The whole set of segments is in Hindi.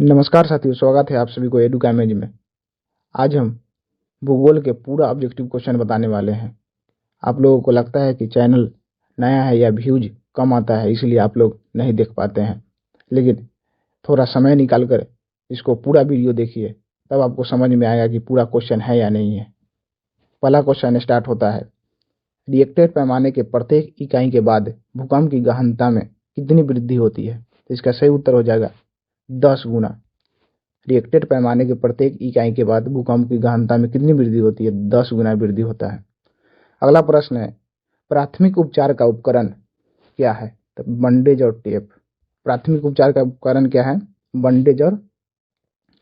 नमस्कार साथियों, स्वागत है आप सभी को एडुकैमेज में। आज हम भूगोल के पूरा ऑब्जेक्टिव क्वेश्चन बताने वाले हैं। आप लोगों को लगता है कि चैनल नया है या व्यूज कम आता है, इसलिए आप लोग नहीं देख पाते हैं, लेकिन थोड़ा समय निकाल कर इसको पूरा वीडियो देखिए, तब आपको समझ में आएगा कि पूरा क्वेश्चन है या नहीं है। पहला क्वेश्चन स्टार्ट होता है, रिएक्टर पैमाने के प्रत्येक इकाई के बाद भूकंप की गहनता में कितनी वृद्धि होती है? तो इसका सही उत्तर हो जाएगा 10 गुना। रिएक्टर पैमाने के प्रत्येक इकाई के बाद भूकंप की गहनता में कितनी वृद्धि होती है? 10 गुना वृद्धि होता है। अगला प्रश्न है, प्राथमिक उपचार का उपकरण क्या है? तो बैंडेज और टेप। प्राथमिक उपचार का उपकरण क्या है? बैंडेज और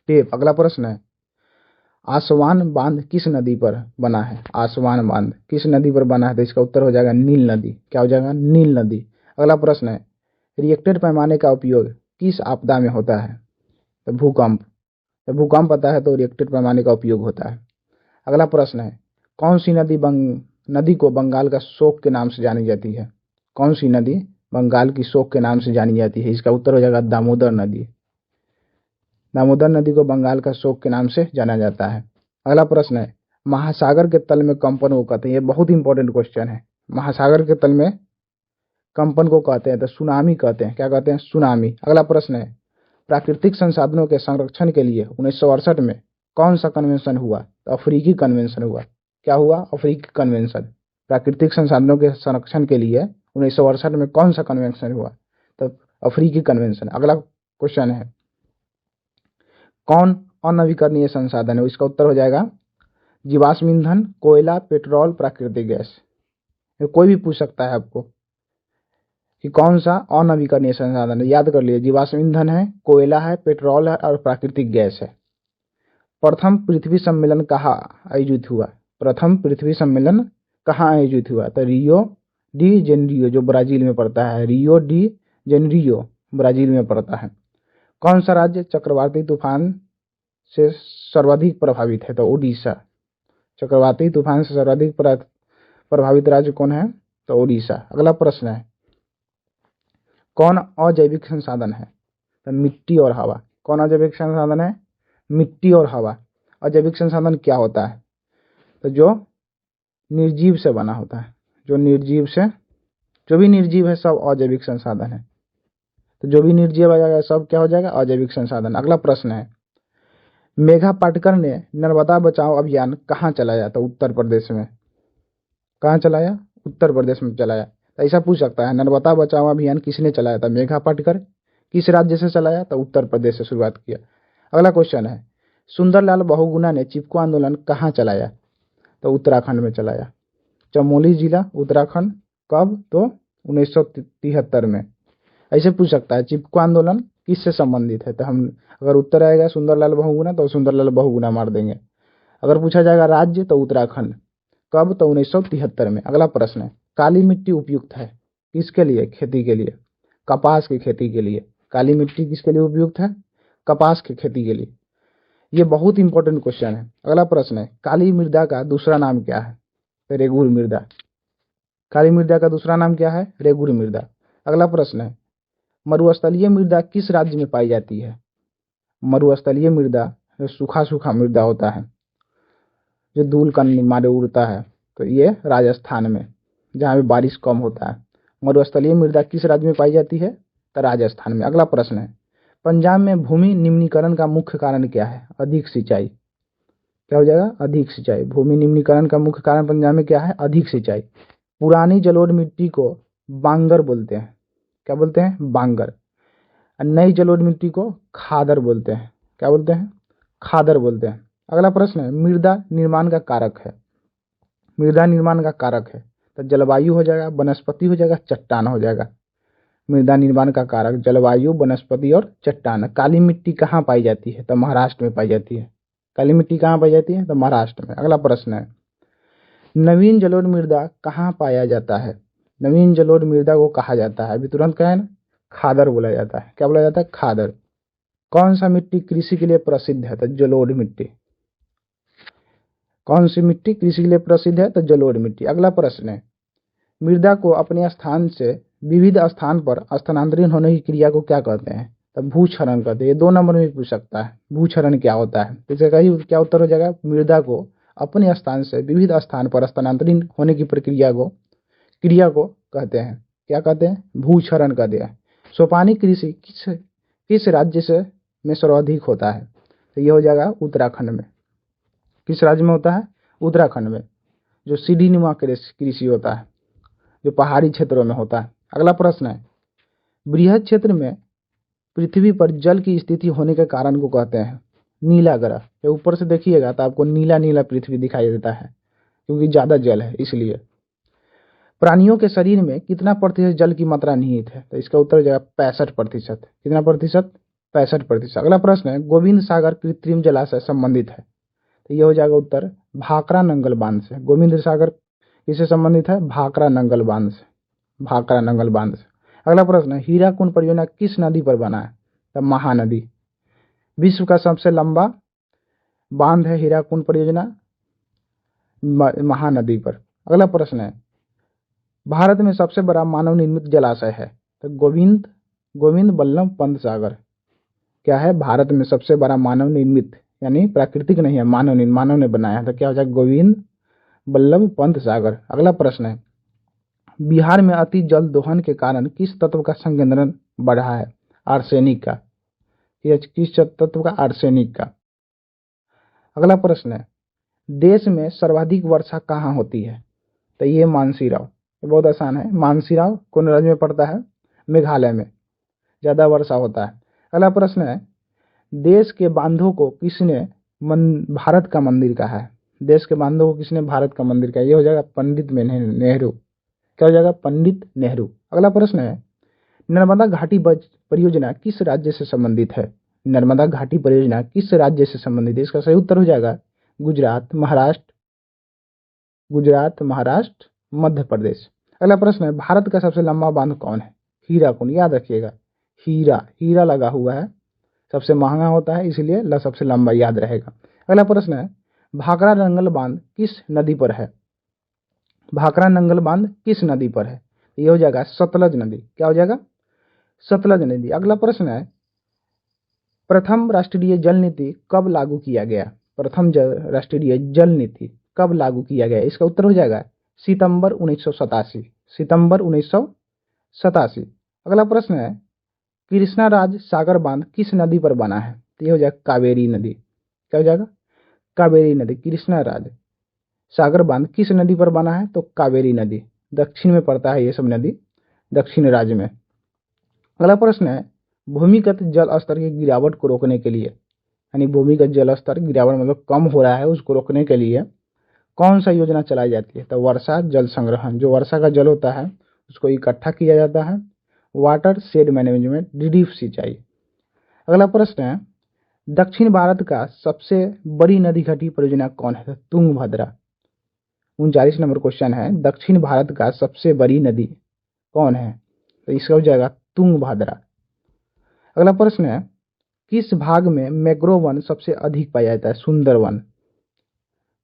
टेप। अगला प्रश्न है, आसवान बांध किस नदी पर बना है? आसवान बांध किस नदी पर बना है? तो इसका उत्तर हो जाएगा नील नदी। क्या हो जाएगा? नील नदी। अगला प्रश्न है, रिएक्टर पैमाने का उपयोग किस आपदा में होता है? तो भूकंप। तो भूकंप आता है तो रिएक्टर पैमाने का उपयोग होता है। अगला प्रश्न है, कौन सी नदी को बंगाल का शोक के नाम से जानी जाती है? कौन सी नदी बंगाल की शोक के नाम से जानी जाती है? इसका उत्तर हो जाएगा दामोदर नदी। दामोदर नदी को बंगाल का शोक के नाम से जाना जाता है। अगला प्रश्न है, महासागर के तल में कंपन को कहते हैं? ये बहुत इंपॉर्टेंट क्वेश्चन है। महासागर के तल में कंपन को कहते हैं तो सुनामी कहते हैं। क्या कहते हैं? सुनामी। अगला प्रश्न है, प्राकृतिक संसाधनों के संरक्षण के लिए 1968 में कौन सा कन्वेंशन हुआ? तो अफ्रीकी कन्वेंशन हुआ। क्या हुआ? अफ्रीकी कन्वेंशन। प्राकृतिक संसाधनों के संरक्षण के लिए 1968 में कौन सा कन्वेंशन हुआ? तो अफ्रीकी कन्वेंशन। अगला क्वेश्चन है, कौन अनवीकरणीय संसाधन है? इसका उत्तर हो जाएगा जीवाश्म ईंधन, कोयला, पेट्रोल, प्राकृतिक गैस। कोई भी पूछ सकता है आपको कि कौन सा अनवीकरणीय संसाधन है। याद कर लिए, जीवाश्म ईंधन है, कोयला है, पेट्रोल है और प्राकृतिक गैस है। प्रथम पृथ्वी सम्मेलन कहाँ आयोजित हुआ? प्रथम पृथ्वी सम्मेलन कहाँ आयोजित हुआ? तो रियो डी जेनेरियो, जो ब्राजील में पड़ता है। रियो डी जेनेरियो ब्राजील में पड़ता है। कौन सा राज्य चक्रवाती तूफान से सर्वाधिक प्रभावित है? तो उड़ीसा। चक्रवाती तूफान से सर्वाधिक प्रभावित राज्य कौन है? तो उड़ीसा। अगला प्रश्न है, कौन अजैविक संसाधन है? तो मिट्टी और हवा। कौन अजैविक संसाधन है? मिट्टी और हवा। अजैविक संसाधन क्या होता है? तो जो निर्जीव से बना होता है। जो भी निर्जीव है सब अजैविक संसाधन है। तो जो भी निर्जीव आ जाएगा सब क्या हो जाएगा? अजैविक संसाधन। अगला प्रश्न है, मेघा पाटकर ने नर्मदा बचाओ अभियान कहाँ चलाया? तो उत्तर प्रदेश में। कहाँ चलाया? उत्तर प्रदेश में चलाया। तो ऐसा पूछ सकता है, नर्मदा बचाओ अभियान किसने चलाया था? मेघा पाटकर। किस राज्य से चलाया? तो उत्तर प्रदेश से शुरुआत किया। अगला क्वेश्चन है, सुंदरलाल बहुगुणा ने चिपको आंदोलन कहाँ चलाया? तो उत्तराखंड में चलाया। चमोली जिला, उत्तराखंड। कब? तो 1973 में। ऐसे पूछ सकता है, चिपको आंदोलन किससे संबंधित है? तो हम अगर उत्तर आएगा सुंदरलाल बहुगुणा तो सुंदरलाल बहुगुणा मार देंगे। अगर पूछा जाएगा राज्य तो उत्तराखंड। कब? तो 1973 में। अगला प्रश्न है, काली मिट्टी उपयुक्त है किसके लिए? खेती के लिए। कपास की खेती के लिए। काली मिट्टी किसके लिए उपयुक्त है? कपास की खेती के लिए। ये बहुत इंपॉर्टेंट क्वेश्चन है। अगला प्रश्न है, काली मृदा का दूसरा नाम क्या है? तो रेगुर मृदा। काली मृदा का दूसरा नाम क्या है? रेगुर मृदा। अगला प्रश्न है, मरुस्थलीय मृदा किस राज्य में पाई जाती है? मरुस्थलीय मृदा जो सूखा सूखा मृदा होता है, जो धूल का मारे उड़ता है, तो ये राजस्थान में, जहाँ पे बारिश कम होता है। मरुस्थलीय मृदा किस राज्य में पाई जाती है? तो राजस्थान में। अगला प्रश्न है, पंजाब में भूमि निम्नीकरण का मुख्य कारण क्या है? अधिक सिंचाई। क्या हो जाएगा? अधिक सिंचाई। भूमि निम्नीकरण का मुख्य कारण पंजाब में क्या है? अधिक सिंचाई। पुरानी जलोढ़ मिट्टी को बांगर बोलते हैं। क्या बोलते हैं? बांगर। नई जलोढ़ मिट्टी को खादर बोलते हैं। क्या बोलते हैं? खादर बोलते हैं। अगला प्रश्न है, मृदा निर्माण का कारक है। मृदा निर्माण का कारक है तो जलवायु हो जाएगा, वनस्पति हो जाएगा, चट्टान हो जाएगा। मृदा निर्माण का कारक जलवायु, वनस्पति और चट्टान। काली मिट्टी कहाँ पाई जाती है? तो महाराष्ट्र में पाई जाती है। काली मिट्टी कहाँ पाई जाती है? तो महाराष्ट्र में। अगला प्रश्न है, नवीन जलोढ़ मृदा कहाँ पाया जाता है? नवीन जलोढ़ मृदा को कहा जाता है, अभी तुरंत कहा है ना, खादर बोला जाता है। क्या बोला जाता है? खादर। कौन सा मिट्टी कृषि के लिए प्रसिद्ध है? तो जलोढ़ मिट्टी। कौन सी मिट्टी कृषि के लिए प्रसिद्ध है? तो जलोढ़ मिट्टी। अगला प्रश्न है, मृदा को अपने स्थान से विविध स्थान पर स्थानांतरित होने की क्रिया को क्या कहते हैं? तब भूक्षरण कहते हैं। ये 2 नंबर में भी पूछ सकता है, भूक्षरण क्या होता है। तो इसका क्या उत्तर हो जाएगा, मृदा को अपने स्थान से विविध स्थान पर स्थानांतरित होने की क्रिया को कहते हैं। क्या कहते हैं, भूक्षरण कहते हैं। सोपानी कृषि किस राज्य से में सर्वाधिक होता है, तो ये हो जाएगा उत्तराखंड में। किस राज्य में होता है, उत्तराखंड में, जो सीढ़ीनुमा कृषि होता है, जो पहाड़ी क्षेत्रों में होता है। अगला प्रश्न है, बृहद क्षेत्र में पृथ्वी पर जल की स्थिति होने के कारण को कहते हैं नीला ग्रह। ये ऊपर से देखिएगा तो आपको नीला नीला पृथ्वी दिखाई देता है, क्योंकि ज्यादा जल है इसलिए। प्राणियों के शरीर में कितना प्रतिशत जल की मात्रा निहित है, तो इसका उत्तर हो जाएगा 65%। कितना प्रतिशत, 65%। अगला प्रश्न है, गोविंद सागर कृत्रिम जलाशय संबंधित है, तो ये हो जाएगा उत्तर भाखड़ा नंगल बांध से। गोविंद सागर किससे संबंधित है, भाखड़ा नंगल बांध से, भाखड़ा नंगल बांध से। अगला प्रश्न है, हीराकुंड परियोजना किस नदी पर बना है, तब महानदी। विश्व का सबसे लंबा बांध है हीराकुंड परियोजना महानदी पर। अगला प्रश्न है, भारत में सबसे बड़ा मानव निर्मित जलाशय है, तो गोविंद बल्लभ पंत सागर। क्या है, भारत में सबसे बड़ा मानव निर्मित, यानी प्राकृतिक नहीं है, मानव ने बनाया है, तो क्या हो जाएगा, गोविंद बल्लभ पंत सागर। अगला प्रश्न है, बिहार में अति जल दोहन के कारण किस तत्व का संकेंद्रण बढ़ा है, आर्सेनिक का। किस तत्व का, आर्सेनिक का। अगला प्रश्न है, देश में सर्वाधिक वर्षा कहाँ होती है, तो ये मानसीराव। ये बहुत आसान है, मानसीराव कौन राज्य में पड़ता है, मेघालय में ज्यादा वर्षा होता है। अगला प्रश्न है, देश के बांधों को किसने भारत का मंदिर कहा है, देश के बांधों को किसने भारत का मंदिर कहा, ये हो जाएगा पंडित नेहरू। क्या हो जाएगा, पंडित नेहरू। अगला प्रश्न है, नर्मदा घाटी परियोजना किस राज्य से संबंधित है, नर्मदा घाटी परियोजना किस राज्य से संबंधित है, इसका सही उत्तर हो जाएगा गुजरात, महाराष्ट्र, मध्य प्रदेश। अगला प्रश्न है, भारत का सबसे लंबा बांध कौन है, हीराकुंड। याद रखिएगा, हीरा लगा हुआ है, सबसे महंगा होता है, इसलिए सबसे लंबा याद रहेगा। अगला प्रश्न है, भाखड़ा नंगल बांध किस नदी पर है, भाखड़ा नंगल बांध किस नदी पर है, ये हो जाएगा सतलज नदी। क्या हो जाएगा, सतलज नदी। अगला प्रश्न है, प्रथम राष्ट्रीय जल नीति कब लागू किया गया, प्रथम राष्ट्रीय जल नीति कब लागू किया गया, इसका उत्तर हो जाएगा सितंबर 1987, सितंबर 1987। अगला प्रश्न है, कृष्णाराज सागर बांध किस नदी पर बना है, तो ये हो जाएगा कावेरी नदी। क्या हो जाएगा, कावेरी नदी। कृष्णाराज सागर बांध किस नदी पर बना है, तो कावेरी नदी, दक्षिण में पड़ता है ये सब नदी, दक्षिण राज्य में। अगला प्रश्न है, भूमिगत जल स्तर की गिरावट को रोकने के लिए, यानी भूमिगत जल स्तर गिरावट मतलब कम हो रहा है, उसको रोकने के लिए कौन सा योजना चलाई जाती है, तो वर्षा जल संग्रहण। जो वर्षा का जल होता है उसको इकट्ठा किया जाता है, वाटर शेड मैनेजमेंट, ड्रिप सिंचाई। अगला प्रश्न है, दक्षिण भारत का सबसे बड़ी नदी घाटी परियोजना कौन है, तुंगभद्रा। 39 नंबर क्वेश्चन है, दक्षिण भारत का सबसे बड़ी नदी कौन है, तो इसका हो जाएगा तुंगभद्रा। अगला प्रश्न है, किस भाग में मैंग्रोव वन सबसे अधिक पाया जाता है, सुंदरवन।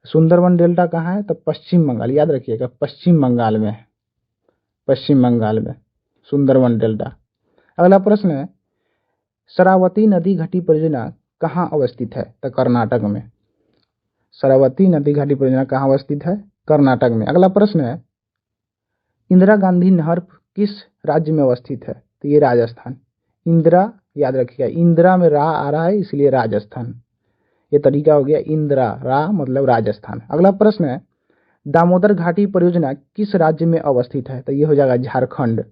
सुंदरवन डेल्टा कहाँ है, तो पश्चिम बंगाल। याद रखिएगा, पश्चिम बंगाल में, पश्चिम बंगाल में सुंदरवन डेल्टा। अगला प्रश्न है, शरावती नदी घाटी परियोजना कहाँ अवस्थित है, तो कर्नाटक में। शरावती नदी घाटी परियोजना कहाँ अवस्थित है, कर्नाटक में। अगला प्रश्न है, इंदिरा गांधी नहर किस राज्य में अवस्थित है, तो ये राजस्थान। इंदिरा, याद रखिएगा, इंदिरा में रा आ रहा है इसलिए राजस्थान, ये तरीका हो गया, इंदिरा रा मतलब राजस्थान। अगला प्रश्न है, दामोदर घाटी परियोजना किस राज्य में अवस्थित है, तो ये हो जाएगा झारखंड।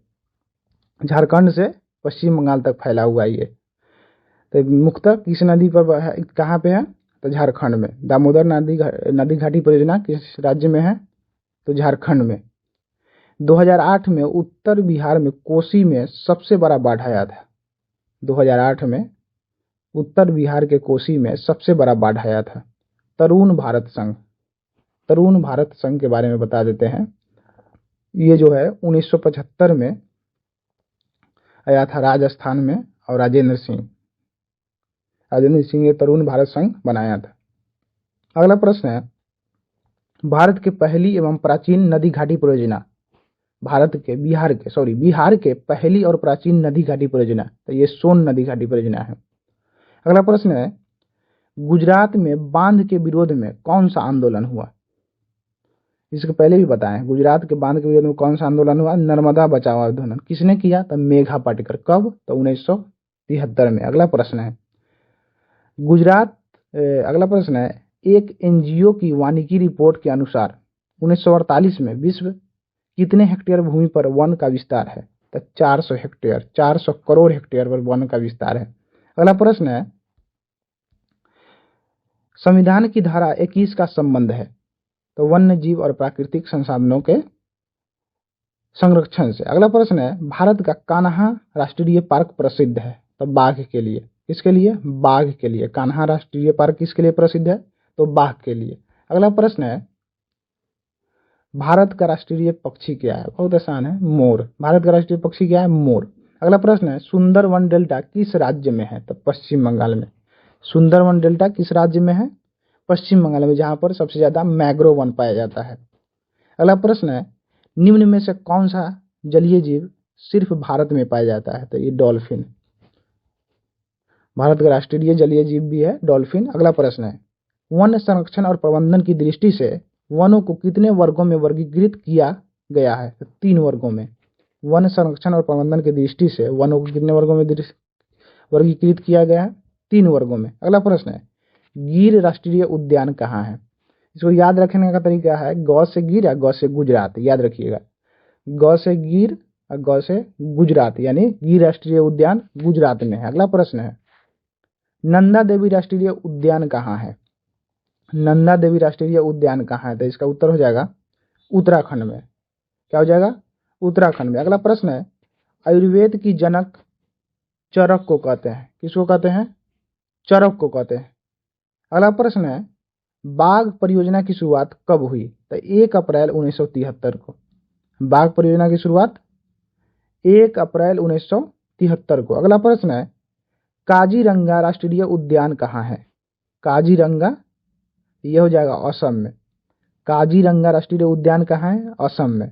झारखंड से पश्चिम बंगाल तक फैला हुआ ये। तो मुख्यतः किस नदी पर, कहाँ पे है, तो झारखंड में। दामोदर नदी घाटी परियोजना किस राज्य में है, तो झारखंड में। 2008 में उत्तर बिहार में कोसी में सबसे बड़ा बाढ़ आया था। 2008 में उत्तर बिहार के कोसी में सबसे बड़ा बाढ़ आया था। तरुण भारत संघ के बारे में बता देते हैं। ये जो है 1975 में आया था राजस्थान में, और राजेंद्र सिंह ने तरुण भारत संघ बनाया था। अगला प्रश्न है, भारत की पहली एवं प्राचीन नदी घाटी परियोजना बिहार के पहली और प्राचीन नदी घाटी परियोजना, तो ये सोन नदी घाटी परियोजना है। अगला प्रश्न है, गुजरात में बांध के विरोध में कौन सा आंदोलन हुआ? इसके पहले भी बताएं, गुजरात के बांध के विरोध में कौन सा आंदोलन हुआ? नर्मदा बचाओ आंदोलन। किसने किया? तो मेघा पाटेकर। कब? तो 1973 में। अगला प्रश्न है, अगला प्रश्न है, एक एनजीओ की वानिकी रिपोर्ट के अनुसार 1948 में विश्व कितने हेक्टेयर भूमि पर वन का विस्तार है? तो 400 हेक्टेयर, 400 करोड़ हेक्टेयर पर वन का विस्तार है। अगला प्रश्न है, संविधान की धारा 21 का संबंध है? तो वन्य जीव और प्राकृतिक संसाधनों के संरक्षण से। अगला प्रश्न है, भारत का कान्हा राष्ट्रीय पार्क प्रसिद्ध है? तो बाघ के लिए। किसके लिए? बाघ के लिए। कान्हा राष्ट्रीय पार्क किसके लिए प्रसिद्ध है? तो बाघ के लिए। अगला प्रश्न है, भारत का राष्ट्रीय पक्षी क्या है? बहुत आसान है, मोर। भारत का राष्ट्रीय पक्षी क्या है? मोर। अगला प्रश्न है, सुंदरवन डेल्टा किस राज्य में है? तो पश्चिम बंगाल में। सुंदरवन डेल्टा किस राज्य में है? पश्चिम बंगाल में, जहां पर सबसे ज्यादा मैंग्रोव वन पाया जाता है। अगला प्रश्न है, निम्न में से कौन सा जलीय जीव सिर्फ भारत में पाया जाता है? तो ये डॉल्फिन। भारत का राष्ट्रीय जलीय जीव भी है डॉल्फिन। अगला प्रश्न है, वन संरक्षण और प्रबंधन की दृष्टि से वनों को कितने वर्गों में वर्गीकृत किया गया है? तो 3 वर्गों में। वन संरक्षण और प्रबंधन की दृष्टि से वनों को कितने वर्गों में वर्गीकृत किया गया है? 3 वर्गों में। अगला प्रश्न है, गिर राष्ट्रीय उद्यान कहाँ है? इसको याद रखने का तरीका है, गौ से गिर या गौ से गुजरात। याद रखिएगा, गौ से गिर और गौ से गुजरात, यानी गिर राष्ट्रीय उद्यान गुजरात में है। अगला प्रश्न है, नंदा देवी राष्ट्रीय उद्यान कहाँ है? नंदा देवी राष्ट्रीय उद्यान कहाँ है? तो इसका उत्तर हो जाएगा उत्तराखंड में। क्या हो जाएगा? उत्तराखंड में। अगला प्रश्न है, आयुर्वेद की जनक चरक को कहते हैं? किसको कहते हैं? चरक को कहते हैं। अगला प्रश्न है, बाघ परियोजना की शुरुआत कब हुई? तो 1 अप्रैल 1973 को। बाघ परियोजना की शुरुआत 1 अप्रैल 1973 को। अगला प्रश्न है, काजीरंगा राष्ट्रीय उद्यान कहाँ है? काजीरंगा, यह हो जाएगा असम में। काजीरंगा राष्ट्रीय उद्यान कहाँ है? असम में।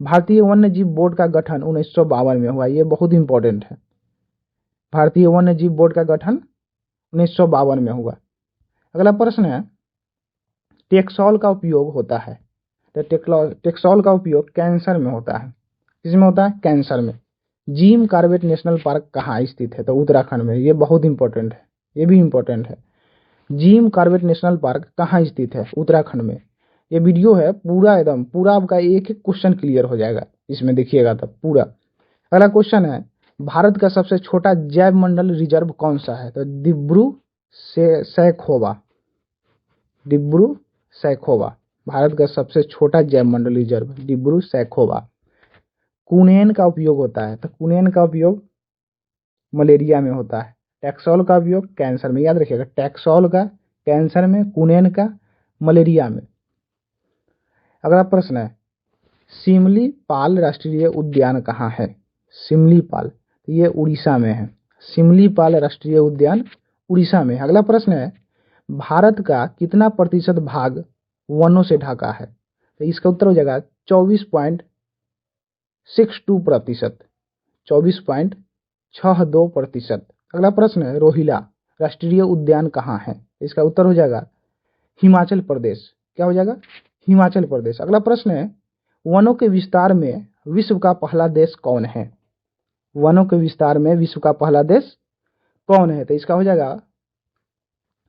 भारतीय वन्य जीव बोर्ड का गठन 1952 में हुआ। यह बहुत इंपॉर्टेंट है। भारतीय वन्य जीव बोर्ड का गठन 1952 में हुआ। अगला प्रश्न है, टेक्सॉल का उपयोग होता है? तो टेक्सॉल का उपयोग कैंसर में होता है। किसमें होता है? कैंसर में। जिम कॉर्बेट नेशनल पार्क कहाँ स्थित है? तो उत्तराखंड में। ये बहुत इंपॉर्टेंट है, ये भी इंपॉर्टेंट है। जिम कॉर्बेट नेशनल पार्क कहाँ स्थित है? उत्तराखंड में। ये वीडियो है पूरा, एकदम पूरा आपका एक एक क्वेश्चन क्लियर हो जाएगा इसमें, देखिएगा तब पूरा। अगला क्वेश्चन है, भारत का सबसे छोटा जैव मंडल रिजर्व कौन सा है? तो डिब्रू सैखोवा। डिब्रू सैखोवा भारत का सबसे छोटा जैव मंडल रिजर्व, डिब्रू सैखोवा। कुनेन का उपयोग होता है? तो कुनेन का उपयोग मलेरिया में होता है। टैक्सोल का उपयोग कैंसर में। याद रखिएगा, टैक्सोल का कैंसर में, कुनेन का मलेरिया में। अगला प्रश्न है, सिमलीपाल राष्ट्रीय उद्यान कहाँ है? सिमलीपाल, ये उड़ीसा में है। सिमलीपाल राष्ट्रीय उद्यान उड़ीसा में। अगला प्रश्न है, भारत का कितना प्रतिशत भाग वनों से ढका है? तो इसका उत्तर हो जाएगा 24.62%, 24.62%। अगला प्रश्न है, रोहिला राष्ट्रीय उद्यान कहाँ है? इसका उत्तर हो जाएगा हिमाचल प्रदेश। क्या हो जाएगा? हिमाचल प्रदेश। अगला प्रश्न है, वनों के विस्तार में विश्व का पहला देश कौन है? वनों के विस्तार में विश्व का पहला देश कौन है? तो इसका हो जाएगा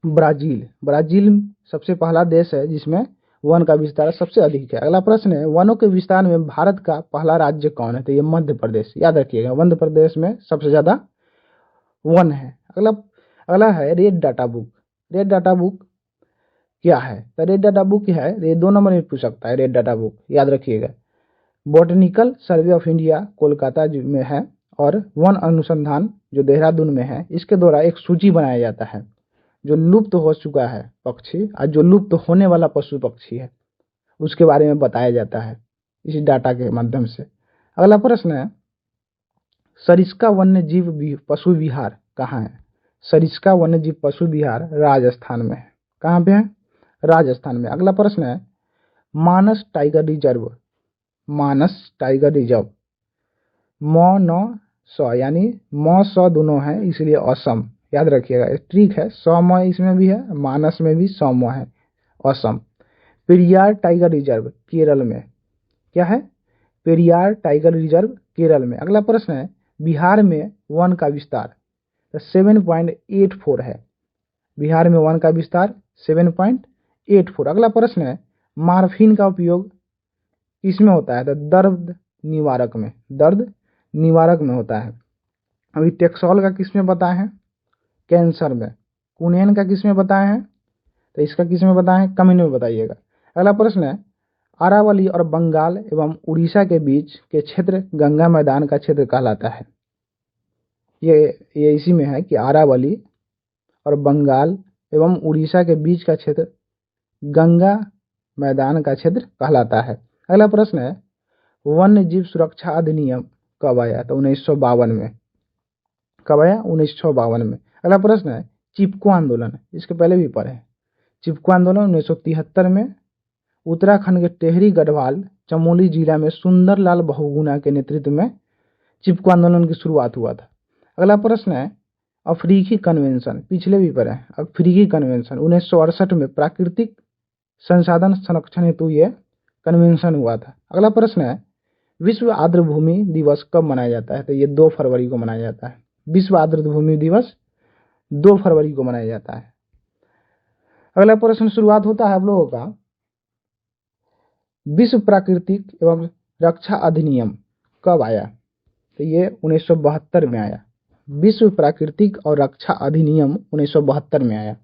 ब्राजील। ब्राजील सबसे पहला देश है जिसमें वन का विस्तार सबसे अधिक है। अगला प्रश्न है, वनों के विस्तार में भारत का पहला राज्य कौन है? तो ये मध्य प्रदेश। याद रखिएगा, मध्य प्रदेश में सबसे ज्यादा वन है। अगला है red data book. Red data book क्या है? तो रेड डाटा बुक क्या है? ये 2 नंबर में पूछ सकता है रेड डाटा बुक। याद रखिएगा, botanical survey of India Kolkata में है और वन अनुसंधान जो देहरादून में है, इसके द्वारा एक सूची बनाया जाता है जो लुप्त हो चुका है पक्षी और जो लुप्त होने वाला पशु पक्षी है उसके बारे में बताया जाता है इस डाटा के माध्यम से। अगला प्रश्न है, सरिस्का वन्य जीव पशु विहार कहाँ है? सरिस्का वन्य जीव पशु विहार राजस्थान में है। कहाँ पे है? राजस्थान में। अगला प्रश्न है, मानस टाइगर रिजर्व, मानस टाइगर रिजर्व। म न स यानी म स दोनों है इसलिए असम, याद रखिएगा, ट्रिक है। सम इसमें भी है, मानस में भी सम है, असम। पेरियार टाइगर रिजर्व केरल में, क्या है? पेरियार टाइगर रिजर्व केरल में। अगला प्रश्न है बिहार में वन का विस्तार, तो 7.84 है। बिहार में वन का विस्तार 7.84। अगला प्रश्न है मार्फिन का उपयोग किसमें होता है? तो दर्द निवारक में, दर्द निवारक में होता है। अभी टेक्सोल का किसमें बताए हैं? कैंसर में। कुनेन का किसमें बताए हैं? तो इसका किसमें बताए हैं? कमेंट में बताइएगा। अगला प्रश्न है अरावली और बंगाल एवं उड़ीसा के बीच के क्षेत्र गंगा मैदान का क्षेत्र कहलाता है। ये इसी में है कि अरावली और बंगाल एवं उड़ीसा के बीच का क्षेत्र गंगा मैदान का क्षेत्र कहलाता है। अगला प्रश्न है वन्य जीव सुरक्षा अधिनियम कब आया? तो 1952 में। कब आया? 1952 में। अगला प्रश्न है चिपको आंदोलन, इसके पहले भी पढ़े। चिपको आंदोलन 1973 में उत्तराखंड के टेहरी गढ़वाल चमोली जिला में सुंदरलाल बहुगुणा के नेतृत्व में चिपको आंदोलन की शुरुआत हुआ था। अगला प्रश्न है अफ्रीकी कन्वेंशन, पिछले भी पढ़े। अफ्रीकी कन्वेंशन 1968 में प्राकृतिक संसाधन संरक्षण हेतु यह कन्वेंशन हुआ था। अगला प्रश्न है विश्व आर्द्रभूमि दिवस कब मनाया जाता है? तो ये 2 फरवरी को मनाया जाता है। विश्व आर्द्रभूमि दिवस 2 फरवरी को मनाया जाता है। अगला प्रश्न शुरुआत होता है आप लोगों का विश्व प्राकृतिक एवं रक्षा अधिनियम कब आया? तो ये 1972 में आया। विश्व प्राकृतिक और रक्षा अधिनियम 1972 में आया।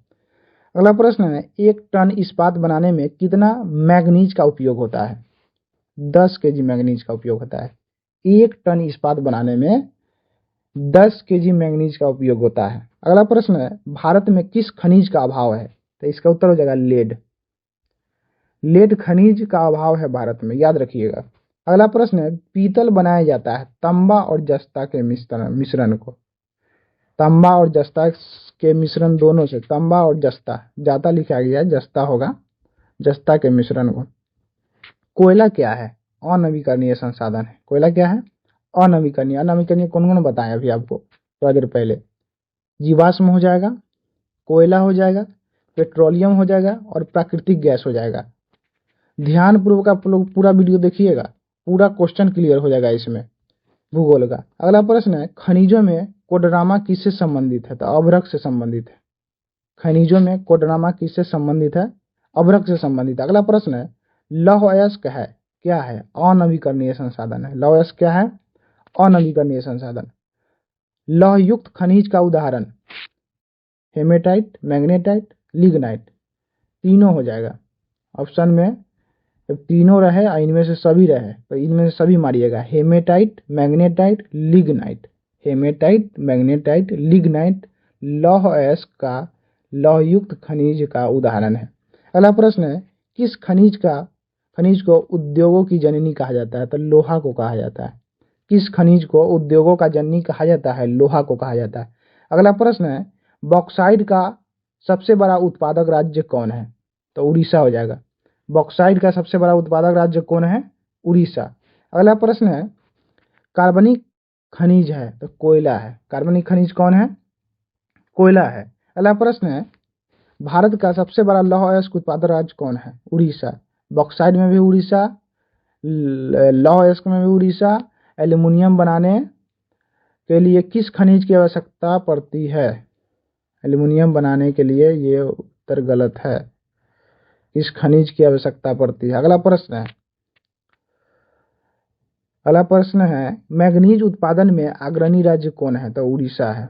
अगला प्रश्न है 1 टन इस्पात बनाने में कितना मैग्नीज का उपयोग होता है? 10 केजी मैग्नीज का उपयोग होता है। 1 टन इस्पात बनाने में 10 केजी मैग्नीज का उपयोग होता है। अगला प्रश्न है भारत में किस खनिज का अभाव है? तो इसका उत्तर हो जाएगा लेड। लेड खनिज का अभाव है भारत में, याद रखिएगा। अगला प्रश्न है पीतल बनाया जाता है तांबा और जस्ता के मिश्रण को। तांबा और जस्ता के मिश्रण दोनों से, तांबा और जस्ता, जाता लिखा गया है, जस्ता होगा, जस्ता के मिश्रण को। कोयला क्या है? अनवीकरणीय संसाधन है। कोयला क्या है? अनवीकरणीय। अनवीकरणीय कौन कौन बताया अभी आपको थोड़ा देर पहले? जीवाश्म हो जाएगा, कोयला हो जाएगा, पेट्रोलियम हो जाएगा और प्राकृतिक गैस हो जाएगा। ध्यान पूर्वक आप लोग पूरा वीडियो देखिएगा, पूरा क्वेश्चन क्लियर हो जाएगा इसमें भूगोल का। अगला प्रश्न है खनिजों में कोडरामा किससे संबंधित है? तो अभ्रक से संबंधित है। खनिजों में कोडरामा किससे संबंधित है? अभ्रक से संबंधित। अगला प्रश्न है लौह अयस्क है, क्या है? अनवीकरणीय संसाधन है। लौह अयस्क क्या है? अनवीकरणीय संसाधन। लौह युक्त खनिज का उदाहरण हेमेटाइट, मैग्नेटाइट, लिग्नाइट, तीनों हो जाएगा ऑप्शन में। जब तीनों रहे और इनमें से सभी रहे तो इनमें से सभी मारिएगा, haematite, magnetite, lignite. Haematite, magnetite, lignite लौह अयस्क का, लौह युक्त खनिज का उदाहरण है। अगला प्रश्न है किस खनिज को उद्योगों की जननी कहा जाता है? तो लोहा को कहा जाता है। किस खनिज को उद्योगों का जननी कहा जाता है? लोहा को कहा जाता है। अगला प्रश्न है बॉक्साइट का सबसे बड़ा उत्पादक राज्य कौन है? तो उड़ीसा हो जाएगा। बॉक्साइट का सबसे बड़ा उत्पादक राज्य कौन है? उड़ीसा। अगला प्रश्न है कार्बनिक खनिज है, तो कोयला है। कार्बनिक खनिज कौन है? कोयला है। अगला प्रश्न है भारत का सबसे बड़ा लौह अयस्क उत्पादक राज्य कौन है? उड़ीसा। बॉक्साइट में भी उड़ीसा, लौह अयस्क में भी उड़ीसा। एल्यूमिनियम बनाने के लिए किस खनिज की आवश्यकता पड़ती है? एल्यूमिनियम बनाने के लिए ये उत्तर गलत है, इस खनिज की आवश्यकता पड़ती है। अगला प्रश्न है मैग्नीज उत्पादन में अग्रणी राज्य कौन है? तो उड़ीसा है।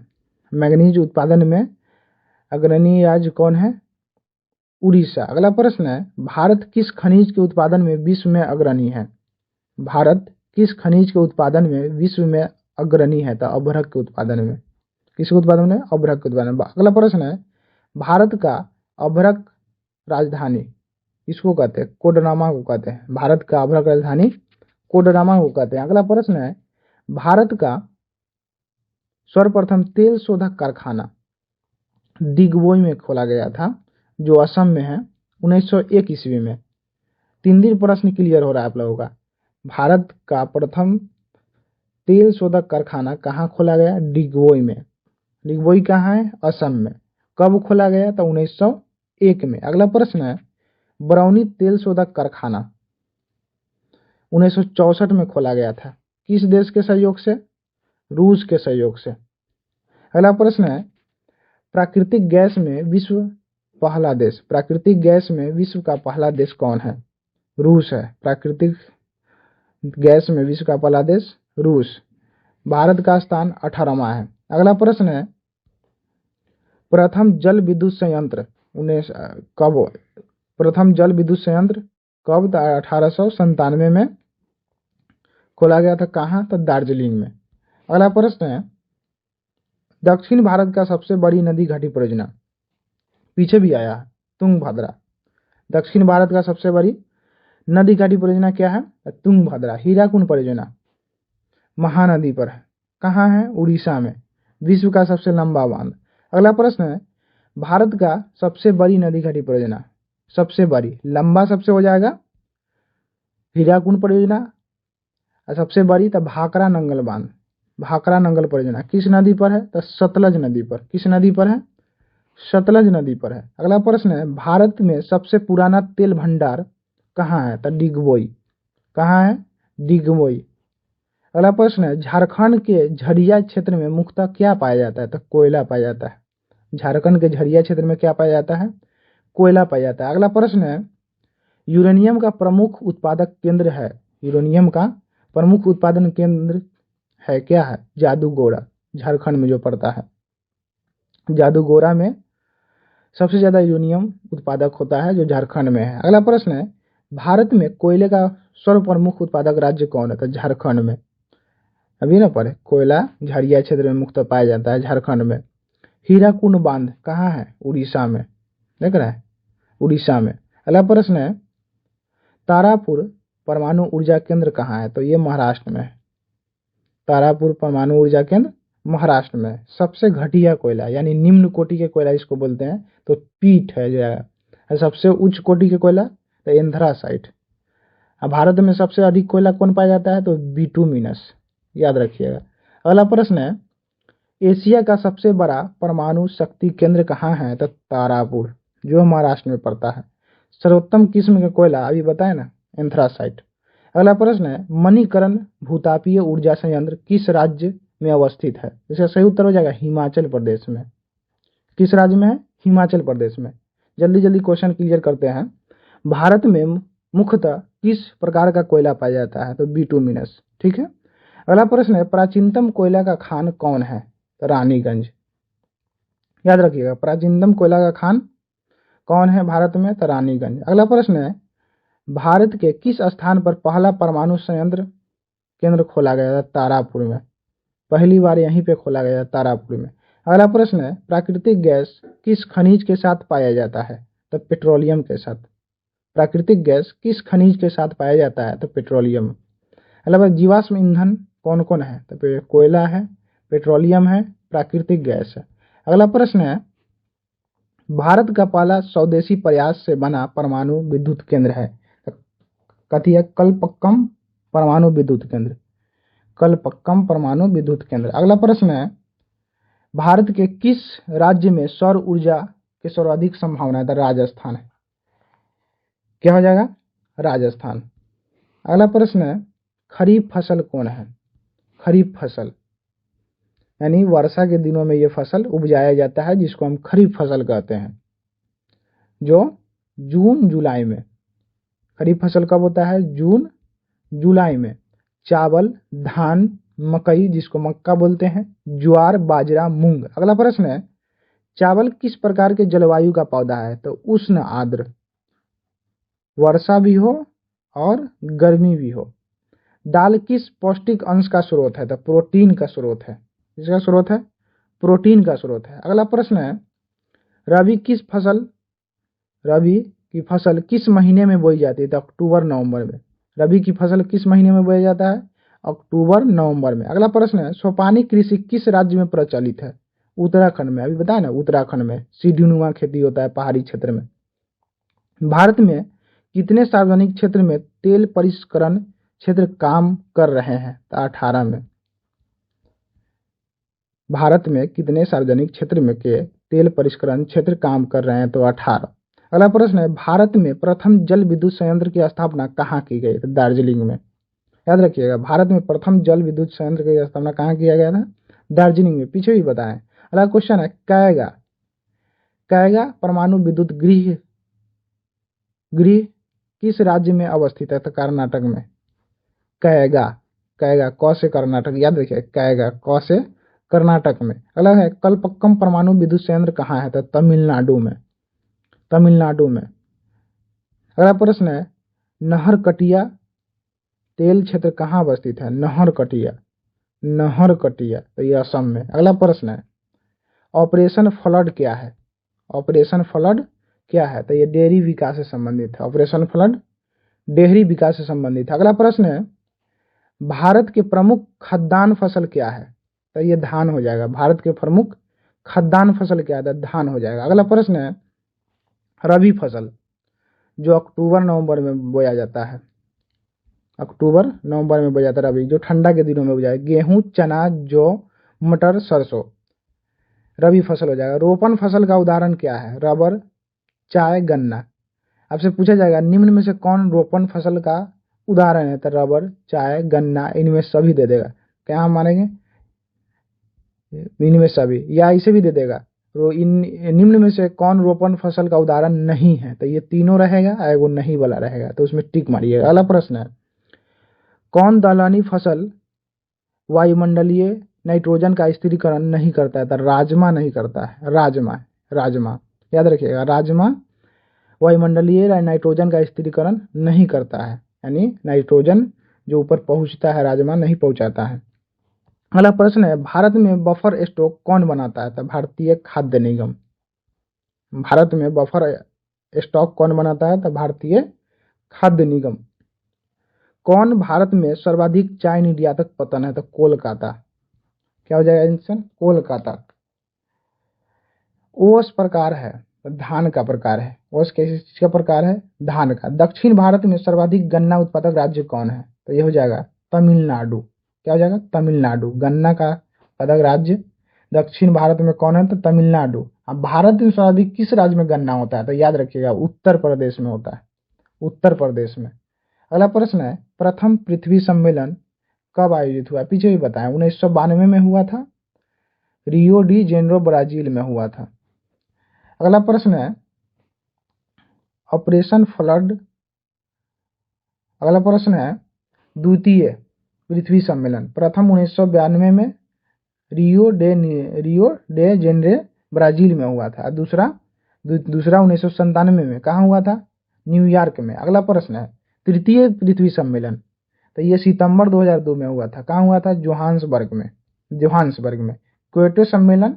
मैग्नीज उत्पादन में अग्रणी राज्य कौन है? उड़ीसा। अगला प्रश्न है भारत किस खनिज के उत्पादन में विश्व में अग्रणी है? भारत किस खनिज के उत्पादन में विश्व में अग्रणी है? तो अभ्रक के उत्पादन में। किसके उत्पादन में? अभ्रक के उत्पादन में। अगला प्रश्न है भारत का अभ्रक राजधानी इसको कहते हैं? कोडरमा को कहते हैं। भारत का अभ्रक राजधानी कोडरमा को कहते हैं। अगला प्रश्न है भारत का सर्वप्रथम तेल शोधक कारखाना दिग्बोई में खोला गया था, जो असम में है, 1901 ईस्वी में। 3 दिन प्रश्न क्लियर हो रहा है आप लोगों का। भारत का प्रथम तेल शोधक कारखाना कहाँ खोला गया? डिगबोई में। डिगबोई कहाँ है? असम में। कब खोला गया? तो 1901 में। अगला प्रश्न है, बरौनी तेल शोधक कारखाना 1964 में खोला गया था। किस देश के सहयोग से? रूस के सहयोग से। अगला प्रश्न है, प्राकृतिक गैस में विश्व पहला देश, प्राकृतिक गैस में विश्व का पहला देश कौन है? रूस है। प्राकृतिक गैस में विश्व का पहला देश रूस। भारत का स्थान 18वां है। अगला प्रश्न है, प्रथम जल विद्युत संयंत्र कब? प्रथम जल विद्युत संयंत्र कब? 1897 में खोला गया था। कहाँ? तो दार्जिलिंग में। अगला प्रश्न है, दक्षिण भारत का सबसे बड़ी नदी घाटी परियोजना, पीछे भी आया है, तुंगभद्रा। दक्षिण भारत का सबसे बड़ी नदी घाटी परियोजना क्या है? तुंगभद्रा। हीराकुंड परियोजना महानदी पर है। कहाँ है? उड़ीसा में। विश्व का सबसे लंबा बांध। अगला प्रश्न है, भारत का सबसे बड़ी नदी घाटी परियोजना, सबसे बड़ी, लंबा सबसे हो जाएगा हीराकुंड परियोजना, और सबसे बड़ी तो भाखड़ा नंगल बांध, भाखड़ा नंगल परियोजना किस नदी पर है? तो सतलज नदी पर। किस नदी पर है? सतलज नदी पर है। अगला प्रश्न है, भारत में सबसे पुराना तेल भंडार कहाँ है? तो डिगबोई। कहाँ है? डिगबोई। अगला प्रश्न है, झारखंड के झरिया क्षेत्र में मुख्यतः क्या पाया जाता है? तो कोयला पाया जाता है। झारखंड के झरिया क्षेत्र में क्या पाया जाता है? कोयला पाया जाता है। अगला प्रश्न है, यूरेनियम का प्रमुख उत्पादक केंद्र है, यूरेनियम का प्रमुख उत्पादन केंद्र है क्या है? जादूगोड़ा, झारखंड में जो पड़ता है। जादूगोड़ा में सबसे ज्यादा यूरेनियम उत्पादक होता है जो झारखंड में है। अगला प्रश्न है, भारत में कोयले का सर्वप्रमुख उत्पादक राज्य कौन है? तो झारखंड में। अभी ना पढ़े, कोयला झरिया क्षेत्र में मुख्यतः पाया जाता है झारखंड में। हीराकुंड बांध कहाँ है? उड़ीसा में। देख रहे हैं, उड़ीसा में। अगला प्रश्न है, तारापुर परमाणु ऊर्जा केंद्र कहाँ है? तो ये महाराष्ट्र में है। तारापुर परमाणु ऊर्जा केंद्र महाराष्ट्र में। सबसे घटिया कोयला यानी निम्न कोटि के कोयला इसको बोलते हैं तो पीट है जो है। सबसे उच्च कोटि के कोयला तो एंथ्रासाइट। अब भारत में सबसे अधिक कोयला कौन पाया जाता है? तो बिटुमिनस, याद रखिएगा। अगला प्रश्न है, एशिया का सबसे बड़ा परमाणु शक्ति केंद्र कहाँ है? तो तारापुर, जो महाराष्ट्र में पड़ता है। सर्वोत्तम किस्म का कोयला अभी बताए ना, एंथ्रासाइट। अगला प्रश्न है, मणिकरण भूतापीय ऊर्जा संयंत्र किस राज्य में अवस्थित है? इसका सही उत्तर हो जाएगा हिमाचल प्रदेश में। किस राज्य में है? हिमाचल प्रदेश में। जल्दी जल्दी क्वेश्चन क्लियर करते हैं। भारत में मुख्यतः किस प्रकार का कोयला पाया जाता है? तो बिटुमिनस। ठीक है। अगला प्रश्न है, प्राचीनतम कोयला का खान कौन है? तो रानीगंज। याद रखिएगा, प्राचीनतम कोयला का खान कौन है भारत में? तो रानीगंज। अगला प्रश्न है, भारत के किस स्थान पर पहला परमाणु संयंत्र केंद्र खोला गया था? तारापुर में। पहली बार यहीं पे खोला गया तारापुर में। अगला प्रश्न है, प्राकृतिक गैस किस खनिज के साथ पाया जाता है? तो पेट्रोलियम के साथ। प्राकृतिक गैस किस खनिज के साथ पाया जाता है? तो पेट्रोलियम। अगला जीवाश्म ईंधन कौन कौन है? तो कोयला है, पेट्रोलियम है, प्राकृतिक गैस है। अगला प्रश्न है, भारत का पहला स्वदेशी प्रयास से बना परमाणु विद्युत केंद्र है? कथी है? कलपक्कम परमाणु विद्युत केंद्र। कलपक्कम परमाणु विद्युत केंद्र। अगला प्रश्न है, भारत के किस राज्य में सौर ऊर्जा की सर्वाधिक संभावना है? राजस्थान है। क्या हो जाएगा? राजस्थान। अगला प्रश्न है, खरीफ फसल कौन है? खरीफ फसल यानी वर्षा के दिनों में यह फसल उपजाया जाता है जिसको हम खरीफ फसल कहते हैं, जो जून जुलाई में। खरीफ फसल कब होता है? जून जुलाई में। चावल, धान, मकई जिसको मक्का बोलते हैं, ज्वार, बाजरा, मूंग। अगला प्रश्न है, चावल किस प्रकार के जलवायु का पौधा है? तो उष्ण आर्द्र, वर्षा भी हो और गर्मी भी हो। दाल किस पौष्टिक अंश का स्रोत है? तो प्रोटीन का स्रोत है। किसका स्रोत है? प्रोटीन का स्रोत है। अगला प्रश्न है, रबी की फसल किस महीने में बोई जाती है? तो अक्टूबर नवंबर में। रबी की फसल किस महीने में बोया जाता है? अक्टूबर नवंबर में। अगला प्रश्न है, सोपानी कृषि किस राज्य में प्रचलित है? उत्तराखंड में। अभी बताया ना, उत्तराखंड में सीढ़ीनुमा खेती होता है पहाड़ी क्षेत्र में। भारत में कितने सार्वजनिक क्षेत्र में तेल परिष्करण क्षेत्र काम कर रहे हैं? तो 18 में। भारत में कितने सार्वजनिक क्षेत्र में के तेल परिष्करण क्षेत्र काम कर रहे हैं? तो 18। अगला प्रश्न है, भारत में प्रथम जल विद्युत संयंत्र की स्थापना कहाँ की गई? तो दार्जिलिंग में। याद रखिएगा, भारत में प्रथम जल विद्युत संयंत्र की स्थापना कहाँ किया गया था? दार्जिलिंग में। पीछे भी बताएं। अगला क्वेश्चन है, कैगा कैगा परमाणु विद्युत गृह गृह किस राज्य में अवस्थित है? तो कर्नाटक में। कैगा कैगा क से कर्नाटक, याद रखिए, कैगा क से कर्नाटक में। अगला है, कलपक्कम परमाणु विद्युत संयंत्र कहाँ है? तो तमिलनाडु में। तमिलनाडु में। अगला प्रश्न है, नहरकटिया तेल क्षेत्र कहाँ अवस्थित है? नहरकटिया नहरकटिया, तो ये असम में। अगला प्रश्न है, ऑपरेशन फ्लड क्या है? ऑपरेशन फ्लड क्या है? तो ये डेयरी विकास से संबंधित है। ऑपरेशन फ्लड डेयरी विकास से संबंधित है। अगला प्रश्न है, भारत के प्रमुख खाद्यान्न फसल क्या है? तो ये धान हो जाएगा। भारत के प्रमुख खाद्यान्न फसल क्या है? तो धान हो जाएगा। अगला प्रश्न है, रबी फसल जो अक्टूबर नवंबर में बोया जाता है, अक्टूबर नवंबर में बोया जाता है रबी, जो ठंडा के दिनों में बोया, गेहूं, चना, जौ, मटर, सरसों, रबी फसल हो जाएगा। रोपण फसल का उदाहरण क्या है? रबर, चाय, गन्ना। आपसे पूछा जाएगा, निम्न में से कौन रोपण फसल का उदाहरण है? तो रबर, चाय, गन्ना, इनमें सभी दे देगा। क्या हम मानेंगे? इनमें सभी, या इसे भी दे देगा, निम्न में से कौन रोपण फसल का उदाहरण नहीं है? तो ये तीनों रहेगा, वो नहीं वाला रहेगा, तो उसमें टिक मारिएगा। अगला प्रश्न है, कौन दलहनी फसल वायुमंडलीय नाइट्रोजन का स्थिरीकरण नहीं करता है? तो राजमा नहीं करता है। राजमा याद रखिएगा, राजमा वायुमंडलीय नाइट्रोजन का स्थिरीकरण नहीं करता है, यानी नाइट्रोजन जो ऊपर पहुंचता है राजमा नहीं पहुंचाता है। अगला प्रश्न है, भारत में बफर स्टॉक कौन बनाता है? तो भारतीय खाद्य निगम। भारत में बफर स्टॉक कौन बनाता है? तो भारतीय खाद्य निगम। कौन भारत में सर्वाधिक चाय निर्यातक पतन है? तो कोलकाता। क्या हो जाएगा आंसर? कोलकाता। ओस प्रकार है, तो धान का प्रकार है। ओस किसका प्रकार है? धान का। दक्षिण भारत में सर्वाधिक गन्ना उत्पादक राज्य कौन है? तो ये हो जाएगा तमिलनाडु। क्या हो जाएगा? तमिलनाडु। गन्ना का उत्पादक राज्य दक्षिण भारत में कौन है? तो तमिलनाडु। अब भारत में सर्वाधिक किस राज्य में गन्ना होता है? तो याद रखिएगा, उत्तर प्रदेश में होता है, उत्तर प्रदेश में। अगला प्रश्न है, प्रथम पृथ्वी सम्मेलन कब आयोजित हुआ? पीछे भी बताएं, 1992 में हुआ था, रियो डी जेनेरो ब्राजील में हुआ था। अगला प्रश्न है, ऑपरेशन फ्लड। अगला प्रश्न है, द्वितीय पृथ्वी सम्मेलन प्रथम 1992 में रियो डे जेनेरो ब्राजील में हुआ था। दूसरा 1997 में कहाँ हुआ था? न्यूयॉर्क में। अगला प्रश्न है, तृतीय पृथ्वी सम्मेलन, तो ये सितंबर 2002 में हुआ था। कहाँ हुआ था? जोहान्सबर्ग में। क्योटो सम्मेलन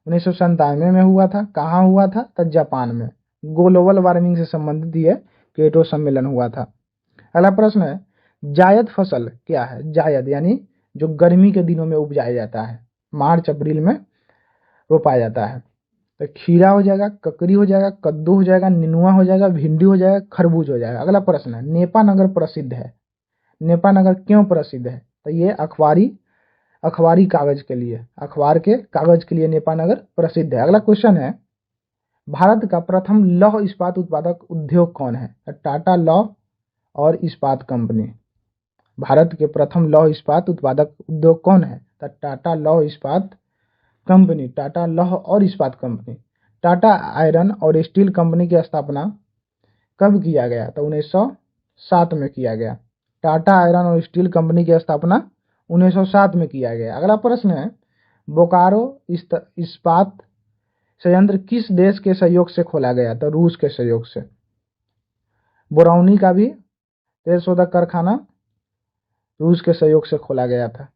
1997 में हुआ था। कहाँ हुआ था? तो जापान में। ग्लोबल वार्मिंग से संबंधित ये क्योटो सम्मेलन हुआ था। अगला प्रश्न है, जायद फसल क्या है? जायद यानी जो गर्मी के दिनों में उपजाया जाता है, मार्च अप्रैल में रोपाया जाता है। तो खीरा हो जाएगा, ककड़ी हो जाएगा, कद्दू हो जाएगा, नेनुआ हो जाएगा, भिंडी हो जाएगा, खरबूज हो जाएगा। अगला प्रश्न है, नेपा नगर प्रसिद्ध है। नेपा नगर क्यों प्रसिद्ध है? तो ये अखबारी कागज के लिए, अखबार के कागज के लिए नेपा नगर प्रसिद्ध है। अगला क्वेश्चन है, भारत का प्रथम लौह इस्पात उत्पादक उद्योग कौन है? टाटा लौह और इस्पात कंपनी। भारत के प्रथम लौह इस्पात उत्पादक उद्योग कौन है? तो टाटा लौह इस्पात कंपनी, टाटा लौह और इस्पात कंपनी। टाटा आयरन और स्टील कंपनी की स्थापना कब किया गया? तो 1907 में किया गया। टाटा आयरन और स्टील कंपनी की स्थापना 1907 में किया गया। अगला प्रश्न है, बोकारो इस्पात संयंत्र किस देश के सहयोग से खोला गया? तो रूस के सहयोग से। बरौनी का भी तेल शोधक कारखाना रूस के सहयोग से खोला गया था।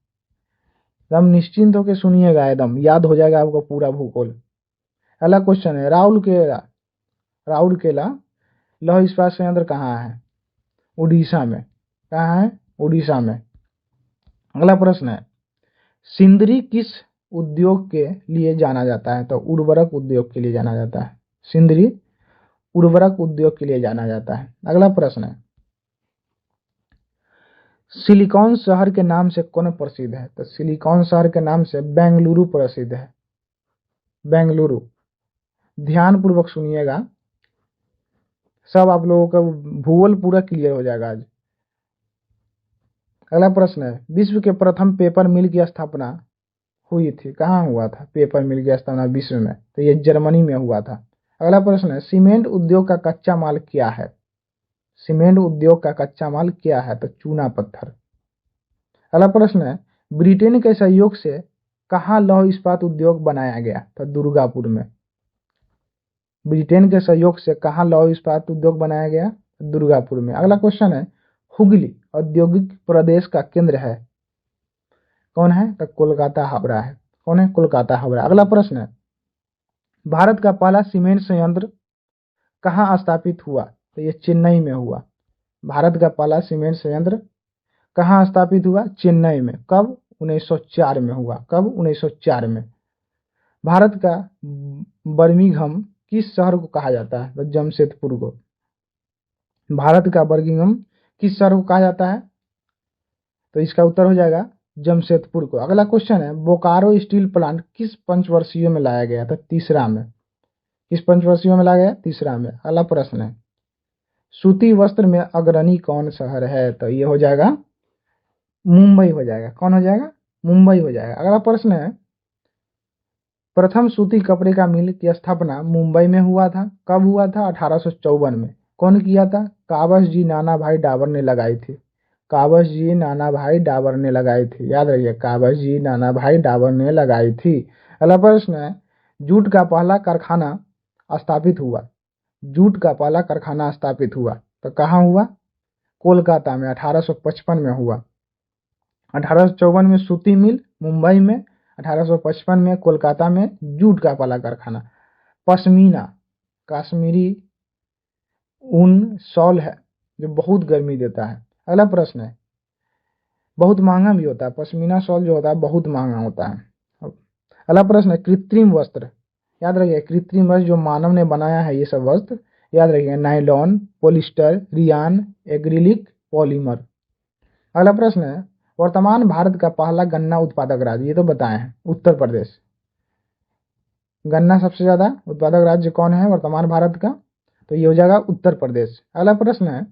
एकदम निश्चिंत होकर सुनिएगा, एकदम याद हो जाएगा आपको पूरा भूगोल। अगला क्वेश्चन है, राउरकेला लौह इस्पात संयंत्र कहाँ है? उड़ीसा में। कहाँ है? उड़ीसा में। अगला प्रश्न है, सिंदरी किस उद्योग के लिए जाना जाता है? तो उर्वरक उद्योग के लिए जाना जाता है। सिंदरी उर्वरक उद्योग के लिए जाना जाता है। अगला प्रश्न है, सिलिकॉन शहर के नाम से कौन प्रसिद्ध है? तो सिलिकॉन शहर के नाम से बेंगलुरु प्रसिद्ध है, बेंगलुरु। ध्यान पूर्वक सुनिएगा, सब आप लोगों का भूगोल पूरा क्लियर हो जाएगा आज। अगला प्रश्न है, विश्व के प्रथम पेपर मिल की स्थापना हुई थी, कहाँ हुआ था पेपर मिल की स्थापना विश्व में? तो ये जर्मनी में हुआ था। अगला प्रश्न है, सीमेंट उद्योग का कच्चा माल क्या है? सीमेंट उद्योग का कच्चा माल क्या है? तो चूना पत्थर। अगला प्रश्न है, ब्रिटेन के सहयोग से कहाँ लौह इस्पात उद्योग बनाया गया? तो दुर्गापुर में। ब्रिटेन के सहयोग से कहाँ लौह इस्पात उद्योग बनाया गया? दुर्गापुर में। अगला क्वेश्चन है, हुगली औद्योगिक प्रदेश का केंद्र है, कौन है? तो कोलकाता हावड़ा है। कौन है? कोलकाता हावड़ा। अगला प्रश्न है, भारत का पहला सीमेंट संयंत्र कहाँ स्थापित हुआ? तो ये चेन्नई में हुआ। भारत का पहला सीमेंट संयंत्र कहाँ स्थापित हुआ? चेन्नई में। कब? 1904 में हुआ। कब? 1904 में। भारत का बर्मिंघम किस शहर को कहा जाता है? तो जमशेदपुर को। भारत का बर्मिंघम किस शहर को कहा जाता है? तो इसका उत्तर हो जाएगा जमशेदपुर को। अगला क्वेश्चन है, बोकारो स्टील प्लांट किस पंचवर्षीय में लाया गया था? तीसरा में। किस पंचवर्षीय में लाया गया? तीसरा में। अगला प्रश्न है, सूती वस्त्र में अग्रणी कौन शहर है? तो ये हो जाएगा मुंबई हो जाएगा। कौन हो जाएगा? मुंबई हो जाएगा। अगला प्रश्न है, प्रथम सूती कपड़े का मिल की स्थापना मुंबई में हुआ था, कब हुआ था? 1854 में। कौन किया था? काबस जी नाना भाई डाबर ने लगाई थी। काबस जी नाना भाई डाबर ने लगाई थी, याद रखिए, काबस जी नाना भाई डाबर ने लगाई थी। अगला प्रश्न है, जूट का पहला कारखाना स्थापित हुआ। जूट का पहला कारखाना स्थापित हुआ तो कहाँ हुआ? कोलकाता में, 1855 में हुआ। 1854 में सूती मिल मुंबई में, 1855 में कोलकाता में जूट का पहला कारखाना। पश्मीना कश्मीरी ऊन शॉल है जो बहुत गर्मी देता है। अगला प्रश्न है, बहुत महंगा भी होता है, पश्मीना शॉल जो होता है बहुत महंगा होता है। अगला प्रश्न है, कृत्रिम वस्त्र, याद रखिए कृत्रिम वस्त्र जो मानव ने बनाया है, ये सब वस्त्र याद रखिए, nylon, polyester, rayon, acrylic, polymer. अगला प्रश्न है, वर्तमान भारत का पहला गन्ना उत्पादक राज्य, ये तो बताए हैं, उत्तर प्रदेश। गन्ना सबसे ज्यादा उत्पादक राज्य कौन है वर्तमान भारत का? तो ये हो जाएगा उत्तर प्रदेश। अगला प्रश्न है,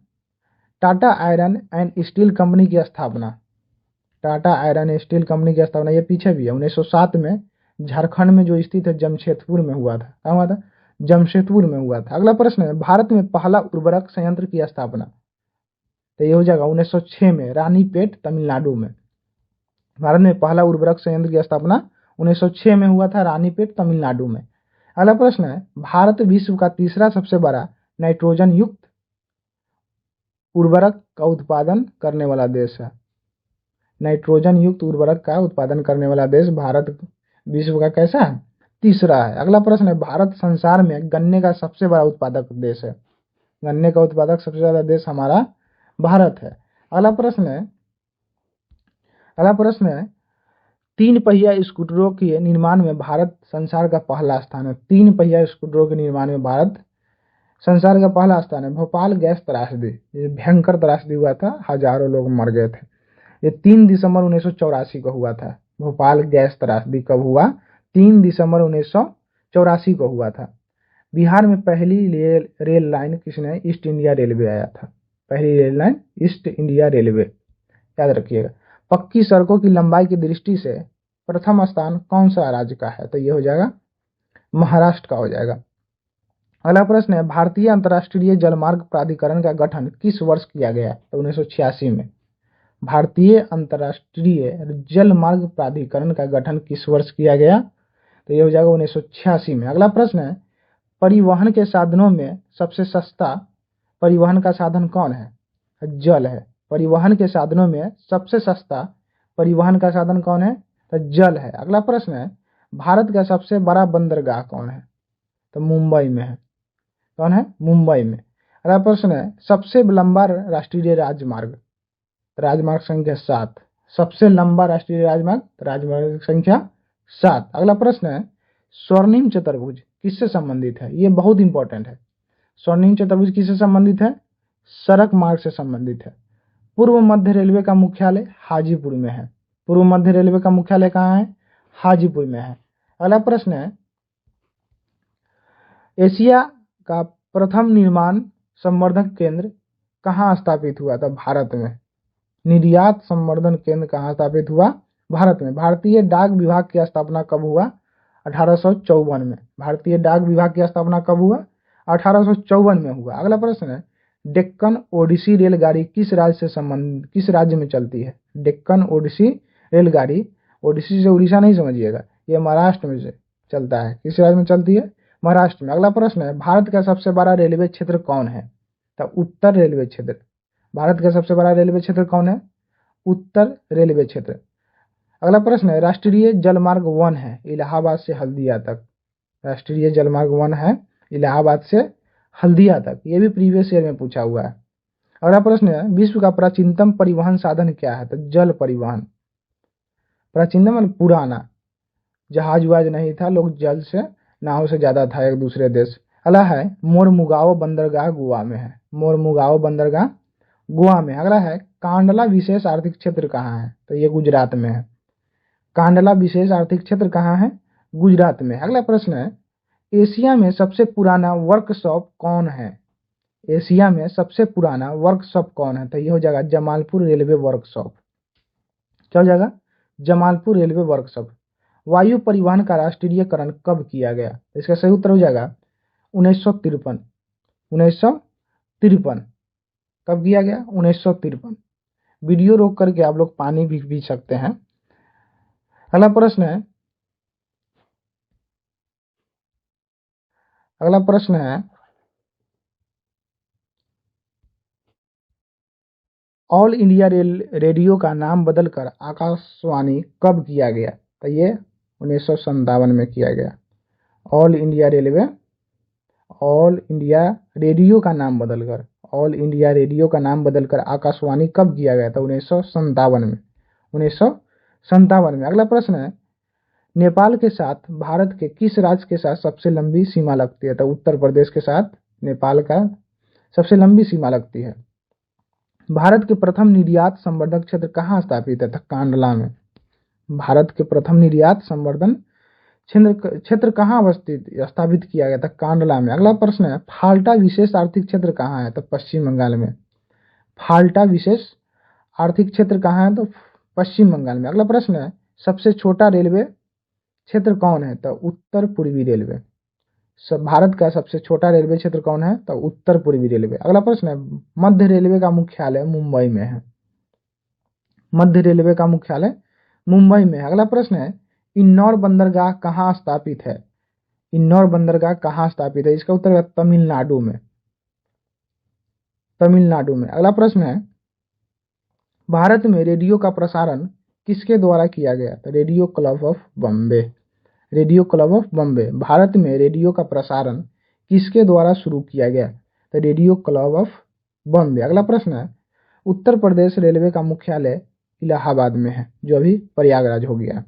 Tata iron and steel company की स्थापना, Tata iron and steel company की स्थापना, ये पीछे भी है, 1907 में झारखंड में जो स्थित है जमशेदपुर में हुआ था। कहाँ हुआ था? जमशेदपुर में हुआ था। अगला प्रश्न है, भारत में पहला उर्वरक संयंत्र की स्थापना, तो ये हो जाएगा 1906 में रानीपेट तमिलनाडु में। भारत में पहला उर्वरक संयंत्र की स्थापना 1906 में हुआ था, रानीपेट तमिलनाडु में। अगला प्रश्न है, भारत विश्व का तीसरा सबसे बड़ा नाइट्रोजन युक्त उर्वरक का उत्पादन करने वाला देश है। नाइट्रोजन युक्त उर्वरक का उत्पादन करने वाला देश भारत विश्व का कैसा है? तीसरा है। अगला प्रश्न है, भारत संसार में गन्ने का सबसे बड़ा उत्पादक देश है। गन्ने का उत्पादक सबसे ज्यादा देश हमारा भारत है। अगला प्रश्न है, तीन पहिया स्कूटरों के निर्माण में भारत संसार का पहला स्थान है। तीन पहिया स्कूटरों के निर्माण में भारत संसार का पहला स्थान है। भोपाल गैस त्रासदी, भयंकर त्रासदी हुआ था, हजारों लोग मर गए थे। ये 3 दिसंबर 1984 को हुआ था। भोपाल गैस त्रासदी कब हुआ? 3 दिसंबर 1984 को हुआ था। बिहार में पहली रेल लाइन किसने? ईस्ट इंडिया रेलवे आया था। पहली rail line east India railway, याद रखिएगा। पक्की सड़कों की लंबाई की दृष्टि से प्रथम स्थान कौन सा राज्य का है? तो ये हो जाएगा महाराष्ट्र का हो जाएगा। अगला प्रश्न है, भारतीय अंतर्राष्ट्रीय जलमार्ग प्राधिकरण का गठन किस वर्ष किया गया? तो 1986 में। भारतीय अंतर्राष्ट्रीय जलमार्ग प्राधिकरण का गठन किस वर्ष किया गया? तो ये हो जाएगा 1986 में। अगला प्रश्न है, परिवहन के साधनों में सबसे सस्ता परिवहन का साधन कौन है? जल है। परिवहन के साधनों में सबसे सस्ता परिवहन का साधन कौन है? तो जल है। अगला प्रश्न है, भारत का सबसे बड़ा बंदरगाह कौन है? तो मुंबई में है। कौन है? मुंबई में। अगला प्रश्न है, सबसे लंबा राष्ट्रीय राजमार्ग, राजमार्ग संख्या 7, सबसे लंबा राष्ट्रीय राजमार्ग, राजमार्ग संख्या 7। अगला प्रश्न है, स्वर्णिम चतुर्भुज किससे संबंधित है? ये बहुत इंपॉर्टेंट है। स्वर्णिम चतुर्भुज किससे संबंधित है? सड़क मार्ग से संबंधित है। पूर्व मध्य रेलवे का मुख्यालय हाजीपुर में है। पूर्व मध्य रेलवे का मुख्यालय कहाँ है? हाजीपुर में है। अगला प्रश्न है, एशिया का प्रथम निर्माण संवर्धन केंद्र कहाँ स्थापित हुआ था? भारत में। निर्यात संवर्धन केंद्र कहाँ स्थापित हुआ? भारत में। भारतीय डाक विभाग की स्थापना कब हुआ? 1854 में। भारतीय डाक विभाग की स्थापना कब हुआ? 1854 में हुआ। अगला प्रश्न है, डेक्कन ओडिसी रेलगाड़ी किस राज्य में चलती है? डेक्कन ओडिसी रेलगाड़ी, ओडिसी से उड़ीसा नहीं समझिएगा, ये महाराष्ट्र में से चलता है। किस राज्य में चलती है? महाराष्ट्र में। अगला प्रश्न है, भारत का सबसे बड़ा रेलवे क्षेत्र कौन है? तो उत्तर रेलवे क्षेत्र। भारत का सबसे बड़ा रेलवे क्षेत्र कौन है? उत्तर रेलवे क्षेत्र। अगला प्रश्न है, राष्ट्रीय जलमार्ग 1 है इलाहाबाद से हल्दिया तक। राष्ट्रीय जलमार्ग 1 है इलाहाबाद से हल्दिया तक। ये भी प्रीवियस ईयर में पूछा हुआ है। अगला प्रश्न है, विश्व का प्राचीनतम परिवहन साधन क्या है? तो जल परिवहन। प्राचीनतम मतलब पुराना, जहाज वहाज नहीं था, लोग जल से, नाव से ज्यादा था एक दूसरे देश। अगला है, मोरमुगाओ बंदरगाह गोवा में है। मोरमुगाओ बंदरगाह गोवा में। अगला है, कांडला विशेष आर्थिक क्षेत्र कहाँ है? तो ये गुजरात में है। कांडला विशेष आर्थिक क्षेत्र कहाँ है? गुजरात में। अगला प्रश्न है, एशिया में सबसे पुराना वर्कशॉप कौन है? एशिया में सबसे पुराना वर्कशॉप कौन है? तो ये हो जाएगा जमालपुर रेलवे वर्कशॉप। क्या हो जाएगा? Jamalpur railway workshop. वायु परिवहन का राष्ट्रीयकरण कब किया गया? इसका सही उत्तर हो जाएगा 1953। 1953 कब किया गया? 1953। वीडियो रोक करके आप लोग पानी भी पी सकते हैं। अगला प्रश्न है, अगला प्रश्न है, ऑल इंडिया रेडियो का नाम बदलकर आकाशवाणी कब किया गया? तो ये 1957 में किया गया। ऑल इंडिया रेडियो का नाम बदलकर, ऑल इंडिया रेडियो का नाम बदलकर आकाशवाणी कब किया गया था? 1957 में। 1957 में। अगला प्रश्न है, नेपाल के साथ भारत के किस राज्य के साथ सबसे लंबी सीमा लगती है? तो उत्तर प्रदेश के साथ नेपाल का सबसे लंबी सीमा लगती है। भारत के प्रथम निर्यात संवर्धन क्षेत्र कहाँ स्थापित है? कांडला में। भारत के प्रथम निर्यात संवर्धन क्षेत्र कहाँ स्थापित किया गया था? कांडला में। अगला प्रश्न है, फाल्टा विशेष आर्थिक क्षेत्र कहाँ है? तो पश्चिम बंगाल में। फाल्टा विशेष आर्थिक क्षेत्र कहाँ है? तो पश्चिम बंगाल में। अगला प्रश्न है, सबसे छोटा रेलवे क्षेत्र कौन है? तो उत्तर पूर्वी रेलवे। भारत का सबसे छोटा रेलवे क्षेत्र कौन है? तो उत्तर पूर्वी रेलवे। अगला प्रश्न है, मध्य रेलवे का मुख्यालय मुंबई में है। मध्य रेलवे का मुख्यालय मुंबई में है। अगला प्रश्न है, इन्नौर बंदरगाह कहाँ स्थापित है? इन्नौर बंदरगाह कहाँ स्थापित है? इसका उत्तर है तमिलनाडु में। तमिलनाडु में। अगला प्रश्न है, भारत में रेडियो का प्रसारण किसके द्वारा किया गया? तो radio club of Bombay. Radio club of Bombay. Bharat में रेडियो का प्रसारण किसके द्वारा शुरू किया गया? तो रेडियो क्लब ऑफ बॉम्बे। अगला प्रश्न है, उत्तर प्रदेश रेलवे का मुख्यालय इलाहाबाद में है, जो अभी प्रयागराज हो गया।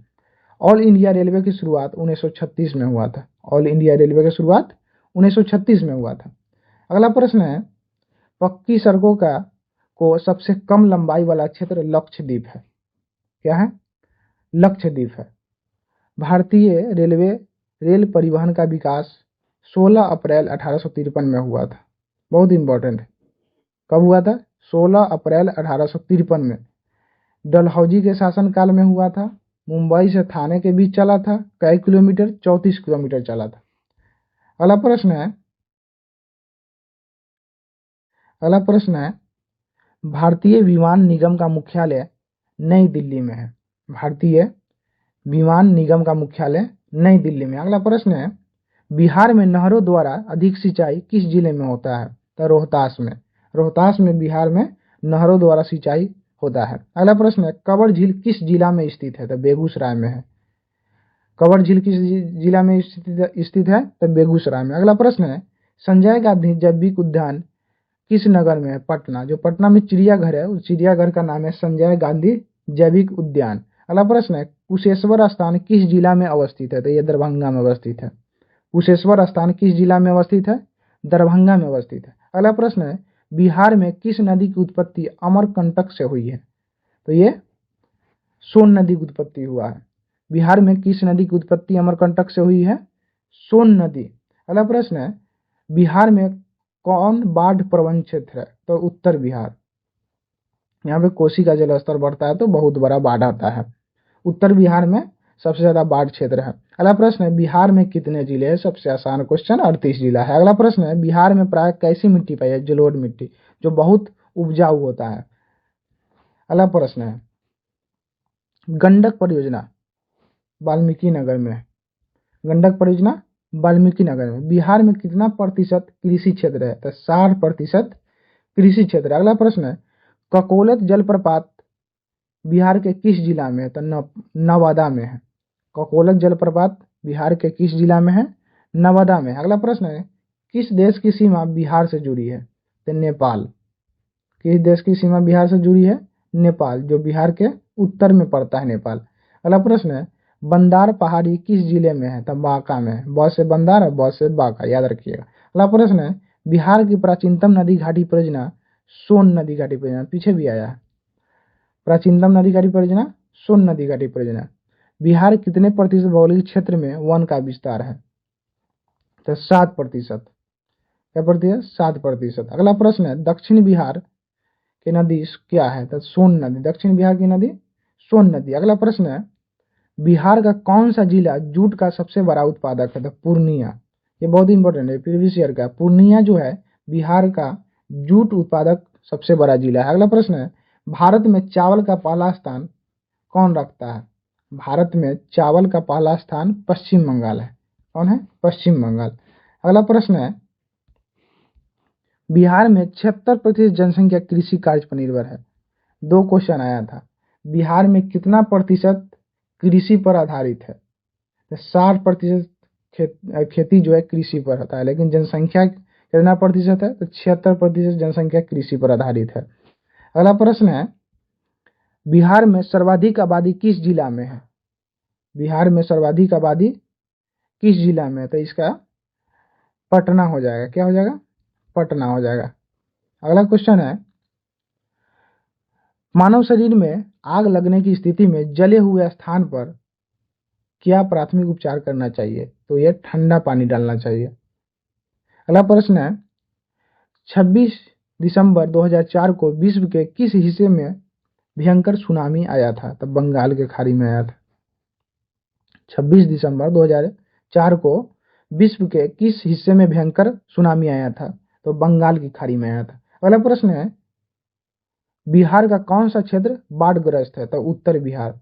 ऑल इंडिया रेलवे की शुरुआत 1936 में हुआ था। ऑल इंडिया रेलवे की शुरुआत 1936 में हुआ था। अगला प्रश्न है, पक्की सड़कों को सबसे कम लंबाई वाला क्षेत्र लक्षद्वीप है। क्या है? लक्षद्वीप है। भारतीय रेलवे रेल परिवहन का विकास 16 अप्रैल 1853 में हुआ था। बहुत इंपॉर्टेंट है। कब हुआ था? 16 अप्रैल 1853 में। डलहौजी के शासनकाल में हुआ था। मुंबई से थाने के बीच चला था। कई किलोमीटर? 34 किलोमीटर चला था। अगला प्रश्न है, भारतीय विमान निगम का मुख्यालय नई दिल्ली में है। भारतीय विमान निगम का मुख्यालय नई दिल्ली में। अगला प्रश्न है, बिहार में नहरों द्वारा अधिक सिंचाई किस जिले में होता है? तो रोहतास में। रोहतास में बिहार में नहरों द्वारा सिंचाई होता है। अगला प्रश्न है, कवर झील किस जिला में स्थित है? तो बेगूसराय में है। कवर झील किस जिला में स्थित है? तो बेगूसराय में। अगला प्रश्न है, संजय गांधी जैविक उद्यान किस नगर में है? पटना। जो पटना में चिड़ियाघर है, उस चिड़ियाघर का नाम है संजय गांधी जैविक उद्यान। अगला प्रश्न है, कुशेश्वर स्थान किस जिला में अवस्थित है? तो यह दरभंगा में अवस्थित है। कुशेश्वर स्थान किस जिला में अवस्थित है? दरभंगा में अवस्थित है। अगला प्रश्न है, बिहार में किस नदी की उत्पत्ति अमरकंटक से हुई है? तो ये सोन नदी की उत्पत्ति हुआ है। बिहार में किस नदी की उत्पत्ति अमरकंटक से हुई है? सोन नदी। अगला प्रश्न है, बिहार में कौन बाढ़ प्रवण क्षेत्र है? तो उत्तर बिहार। यहाँ पे कोसी का जलस्तर बढ़ता है तो बहुत बड़ा बाढ़ आता है। उत्तर बिहार में सबसे ज्यादा बाढ़ क्षेत्र है। अगला प्रश्न है, बिहार में कितने जिले हैं? सबसे आसान क्वेश्चन, 38 जिला है। अगला प्रश्न है, बिहार में प्राय कैसी मिट्टी पाई है? जलोढ़ मिट्टी, जो बहुत उपजाऊ होता है। अगला प्रश्न है, गंडक परियोजना वाल्मीकि नगर में है। गंडक परियोजना वाल्मीकि नगर में। बिहार में कितना प्रतिशत कृषि क्षेत्र है? तो 60% कृषि क्षेत्र। अगला प्रश्न है, ककोलत जलप्रपात बिहार के किस जिला में है? तो नवादा में है। ककोलत जलप्रपात बिहार के किस जिला में है? नवादा में। अगला प्रश्न है, किस देश की सीमा बिहार से जुड़ी है? तो नेपाल। किस देश की सीमा बिहार से जुड़ी है? नेपाल, जो बिहार के उत्तर में पड़ता है नेपाल। अगला प्रश्न है, बंदार पहाड़ी किस जिले में है? तो बांका में है। ब से बंदार और ब से बांका, याद रखिएगा। अगला प्रश्न है, बिहार की प्राचीनतम नदी घाटी परियोजना सोन नदी घाटी परियोजना, पीछे भी आया है। प्राचीनतम नदी घाटी परियोजना सोन नदी घाटी परियोजना। बिहार कितने प्रतिशत भौगोलिक क्षेत्र में वन का विस्तार है? तो 7%। क्या प्रतिशत? 7%। अगला प्रश्न है, दक्षिण बिहार की नदी क्या है? तो सोन नदी। दक्षिण बिहार की नदी सोन नदी। अगला प्रश्न है, बिहार का कौन सा जिला जूट का सबसे बड़ा उत्पादक है? तो पूर्णिया। ये बहुत इंपॉर्टेंट है, प्रीवियस ईयर का। पूर्णिया जो है बिहार का जूट उत्पादक सबसे बड़ा जिला है। अगला प्रश्न है, भारत में चावल का पहला स्थान कौन रखता है? भारत में चावल का पहला स्थान पश्चिम बंगाल है। कौन है? पश्चिम बंगाल। अगला प्रश्न है, बिहार में 76% जनसंख्या कृषि कार्य पर निर्भर है। 2 क्वेश्चन आया था। बिहार में कितना प्रतिशत कृषि पर आधारित है? तो 60% खेती जो है कृषि पर होता है, लेकिन जनसंख्या कितना प्रतिशत है? तो 76% जनसंख्या कृषि पर आधारित है। अगला प्रश्न है, बिहार में सर्वाधिक आबादी किस जिला में है? बिहार में सर्वाधिक आबादी किस जिला में है? तो इसका पटना हो जाएगा। क्या हो जाएगा? पटना हो जाएगा। अगला क्वेश्चन है, मानव शरीर में आग लगने की स्थिति में जले हुए स्थान पर क्या प्राथमिक उपचार करना चाहिए? तो यह ठंडा पानी डालना चाहिए। अगला प्रश्न है, 26 दिसंबर 2004 को विश्व के किस हिस्से में भयंकर सुनामी आया था? तब बंगाल के खाड़ी में आया था। 26 दिसंबर 2004 को विश्व के किस हिस्से में भयंकर सुनामी आया था? तो बंगाल की खाड़ी में आया था। अगला प्रश्न है, बिहार का कौन सा क्षेत्र बाढ़ग्रस्त है? तो उत्तर बिहार।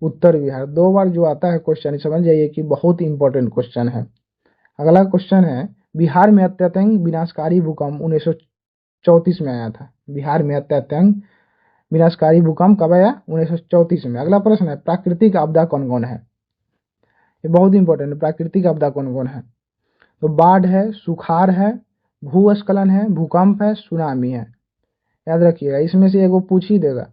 उत्तर बिहार 2 बार जो आता है क्वेश्चन, समझ जाइए कि बहुत इंपॉर्टेंट क्वेश्चन है। अगला क्वेश्चन है, बिहार में अत्यंत विनाशकारी भूकंप 1934 में आया था। बिहार में अत्यंत विनाशकारी भूकंप कब आया? 1934 में। अगला प्रश्न है, प्राकृतिक आपदा कौन कौन है? ये बहुत इंपॉर्टेंट है। प्राकृतिक आपदा कौन कौन है? तो बाढ़ है, सुखाड़ है, भूस्खलन है, भूकंप है, सुनामी है। याद रखिएगा, इसमें से एगो पूछ ही देगा।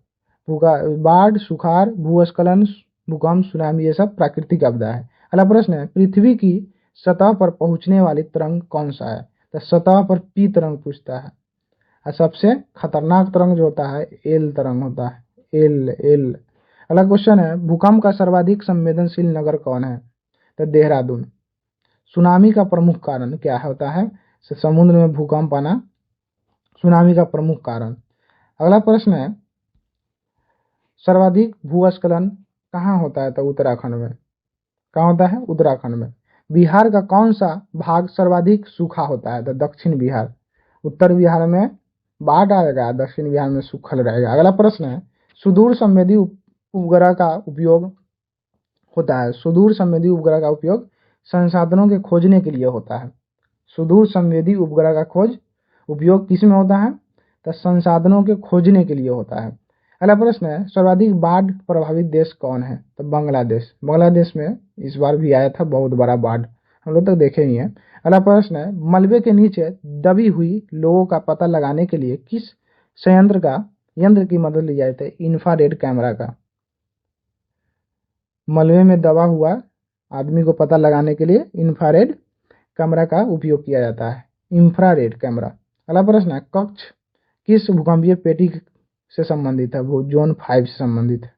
बाढ़, सुखाड़, भूस्खलन, भूकंप, सुनामी, ये सब प्राकृतिक आपदा है। अगला प्रश्न है, पृथ्वी की सतह पर पहुंचने वाली तरंग कौन सा है? तो सतह पर पी तरंग पूछता है। और सबसे खतरनाक तरंग जो होता है एल तरंग होता है। L L. अगला क्वेश्चन है, भूकंप का सर्वाधिक संवेदनशील नगर कौन है? तो देहरादून। सुनामी का प्रमुख कारण क्या होता है? समुद्र में भूकंप आना सुनामी का प्रमुख कारण। अगला प्रश्न है, सर्वाधिक भूस्खलन कहाँ होता है? तो उत्तराखंड में। कहाँ होता है? उत्तराखंड में। बिहार का कौन सा भाग सर्वाधिक सूखा होता है? तो दक्षिण बिहार। उत्तर बिहार में बाढ़ आएगा, दक्षिण बिहार में सूखल रहेगा। अगला प्रश्न है, सुदूर संवेदी उपग्रह का उपयोग होता है। सुदूर संवेदी उपग्रह का उपयोग संसाधनों के खोजने के लिए होता है। सुदूर संवेदी उपग्रह का खोज उपयोग किस में होता है? तो संसाधनों के खोजने के लिए होता है। अगला प्रश्न है, सर्वाधिक बाढ़ प्रभावित देश कौन है? तो बांग्लादेश। बांग्लादेश में इस बार भी आया था बहुत बड़ा बाढ़, हम लोग तक देखे ही हैं। अगला प्रश्न है, मलबे के नीचे दबी हुई लोगों का पता लगाने के लिए किस यंत्र की मदद ली जाती है? इंफ्रारेड कैमरा का। मलबे में दबा हुआ आदमी को पता लगाने के लिए इंफ्रारेड कैमरा का उपयोग किया जाता है। Infrared camera. अगला प्रश्न है, कक्ष किस भूकंपीय पेटी से संबंधित है? वो जोन 5 से संबंधित है।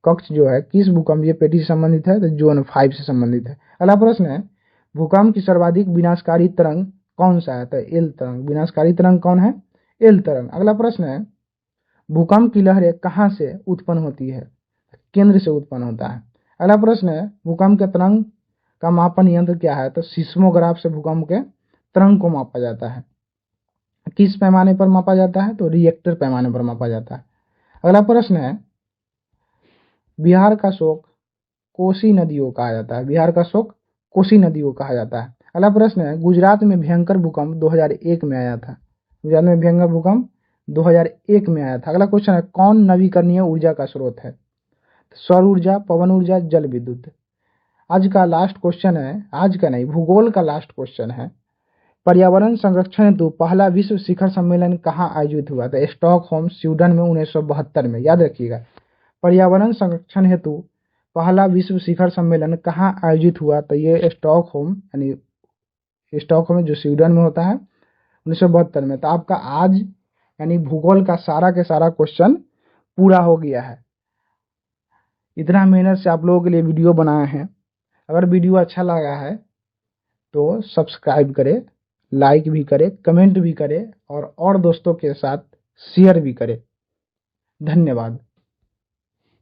कक्ष जो है किस भूकंपीय पेटी से संबंधित है? तो जोन 5 से संबंधित है। अगला प्रश्न है, भूकंप की सर्वाधिक विनाशकारी तरंग कौन सा है? तो एल तरंग। विनाशकारी तरंग कौन है? एल तरंग। अगला प्रश्न है, भूकंप की लहरें कहाँ से उत्पन्न होती है? केंद्र से उत्पन्न होता है। अगला प्रश्न है, भूकंप के तरंग का मापन यंत्र क्या है? तो सिस्मोग्राफ से भूकंप के तरंग को मापा जाता है। किस पैमाने पर मापा जाता है? तो रिएक्टर पैमाने पर मापा जाता है। अगला प्रश्न है, बिहार का शोक कोसी नदी को कहा जाता है। बिहार का शोक कोसी नदी को कहा जाता है। अगला प्रश्न है, गुजरात में भयंकर भूकंप 2001 में आया था। गुजरात में भयंकर भूकंप 2001 में आया था। अगला क्वेश्चन है, कौन नवीकरणीय ऊर्जा का स्रोत है? सौर ऊर्जा, पवन ऊर्जा, जल विद्युत। आज का लास्ट क्वेश्चन है, आज का नहीं, भूगोल का लास्ट क्वेश्चन है, पर्यावरण संरक्षण हेतु पहला विश्व शिखर सम्मेलन कहाँ आयोजित हुआ था? स्टॉकहोम, स्वीडन में 1972 में। याद रखिएगा, पर्यावरण संरक्षण हेतु पहला विश्व शिखर सम्मेलन कहाँ आयोजित हुआ? तो ये स्टॉकहोम, यानी स्टॉकहोम जो स्वीडन में होता है, 1972 में। तो आपका आज यानी भूगोल का सारा के सारा क्वेश्चन पूरा हो गया है। इतना मेहनत से आप लोगों के लिए वीडियो बनाए हैं। अगर वीडियो अच्छा लगा है तो सब्सक्राइब करें, लाइक भी करें, कमेंट भी करें और दोस्तों के साथ शेयर भी करें। धन्यवाद।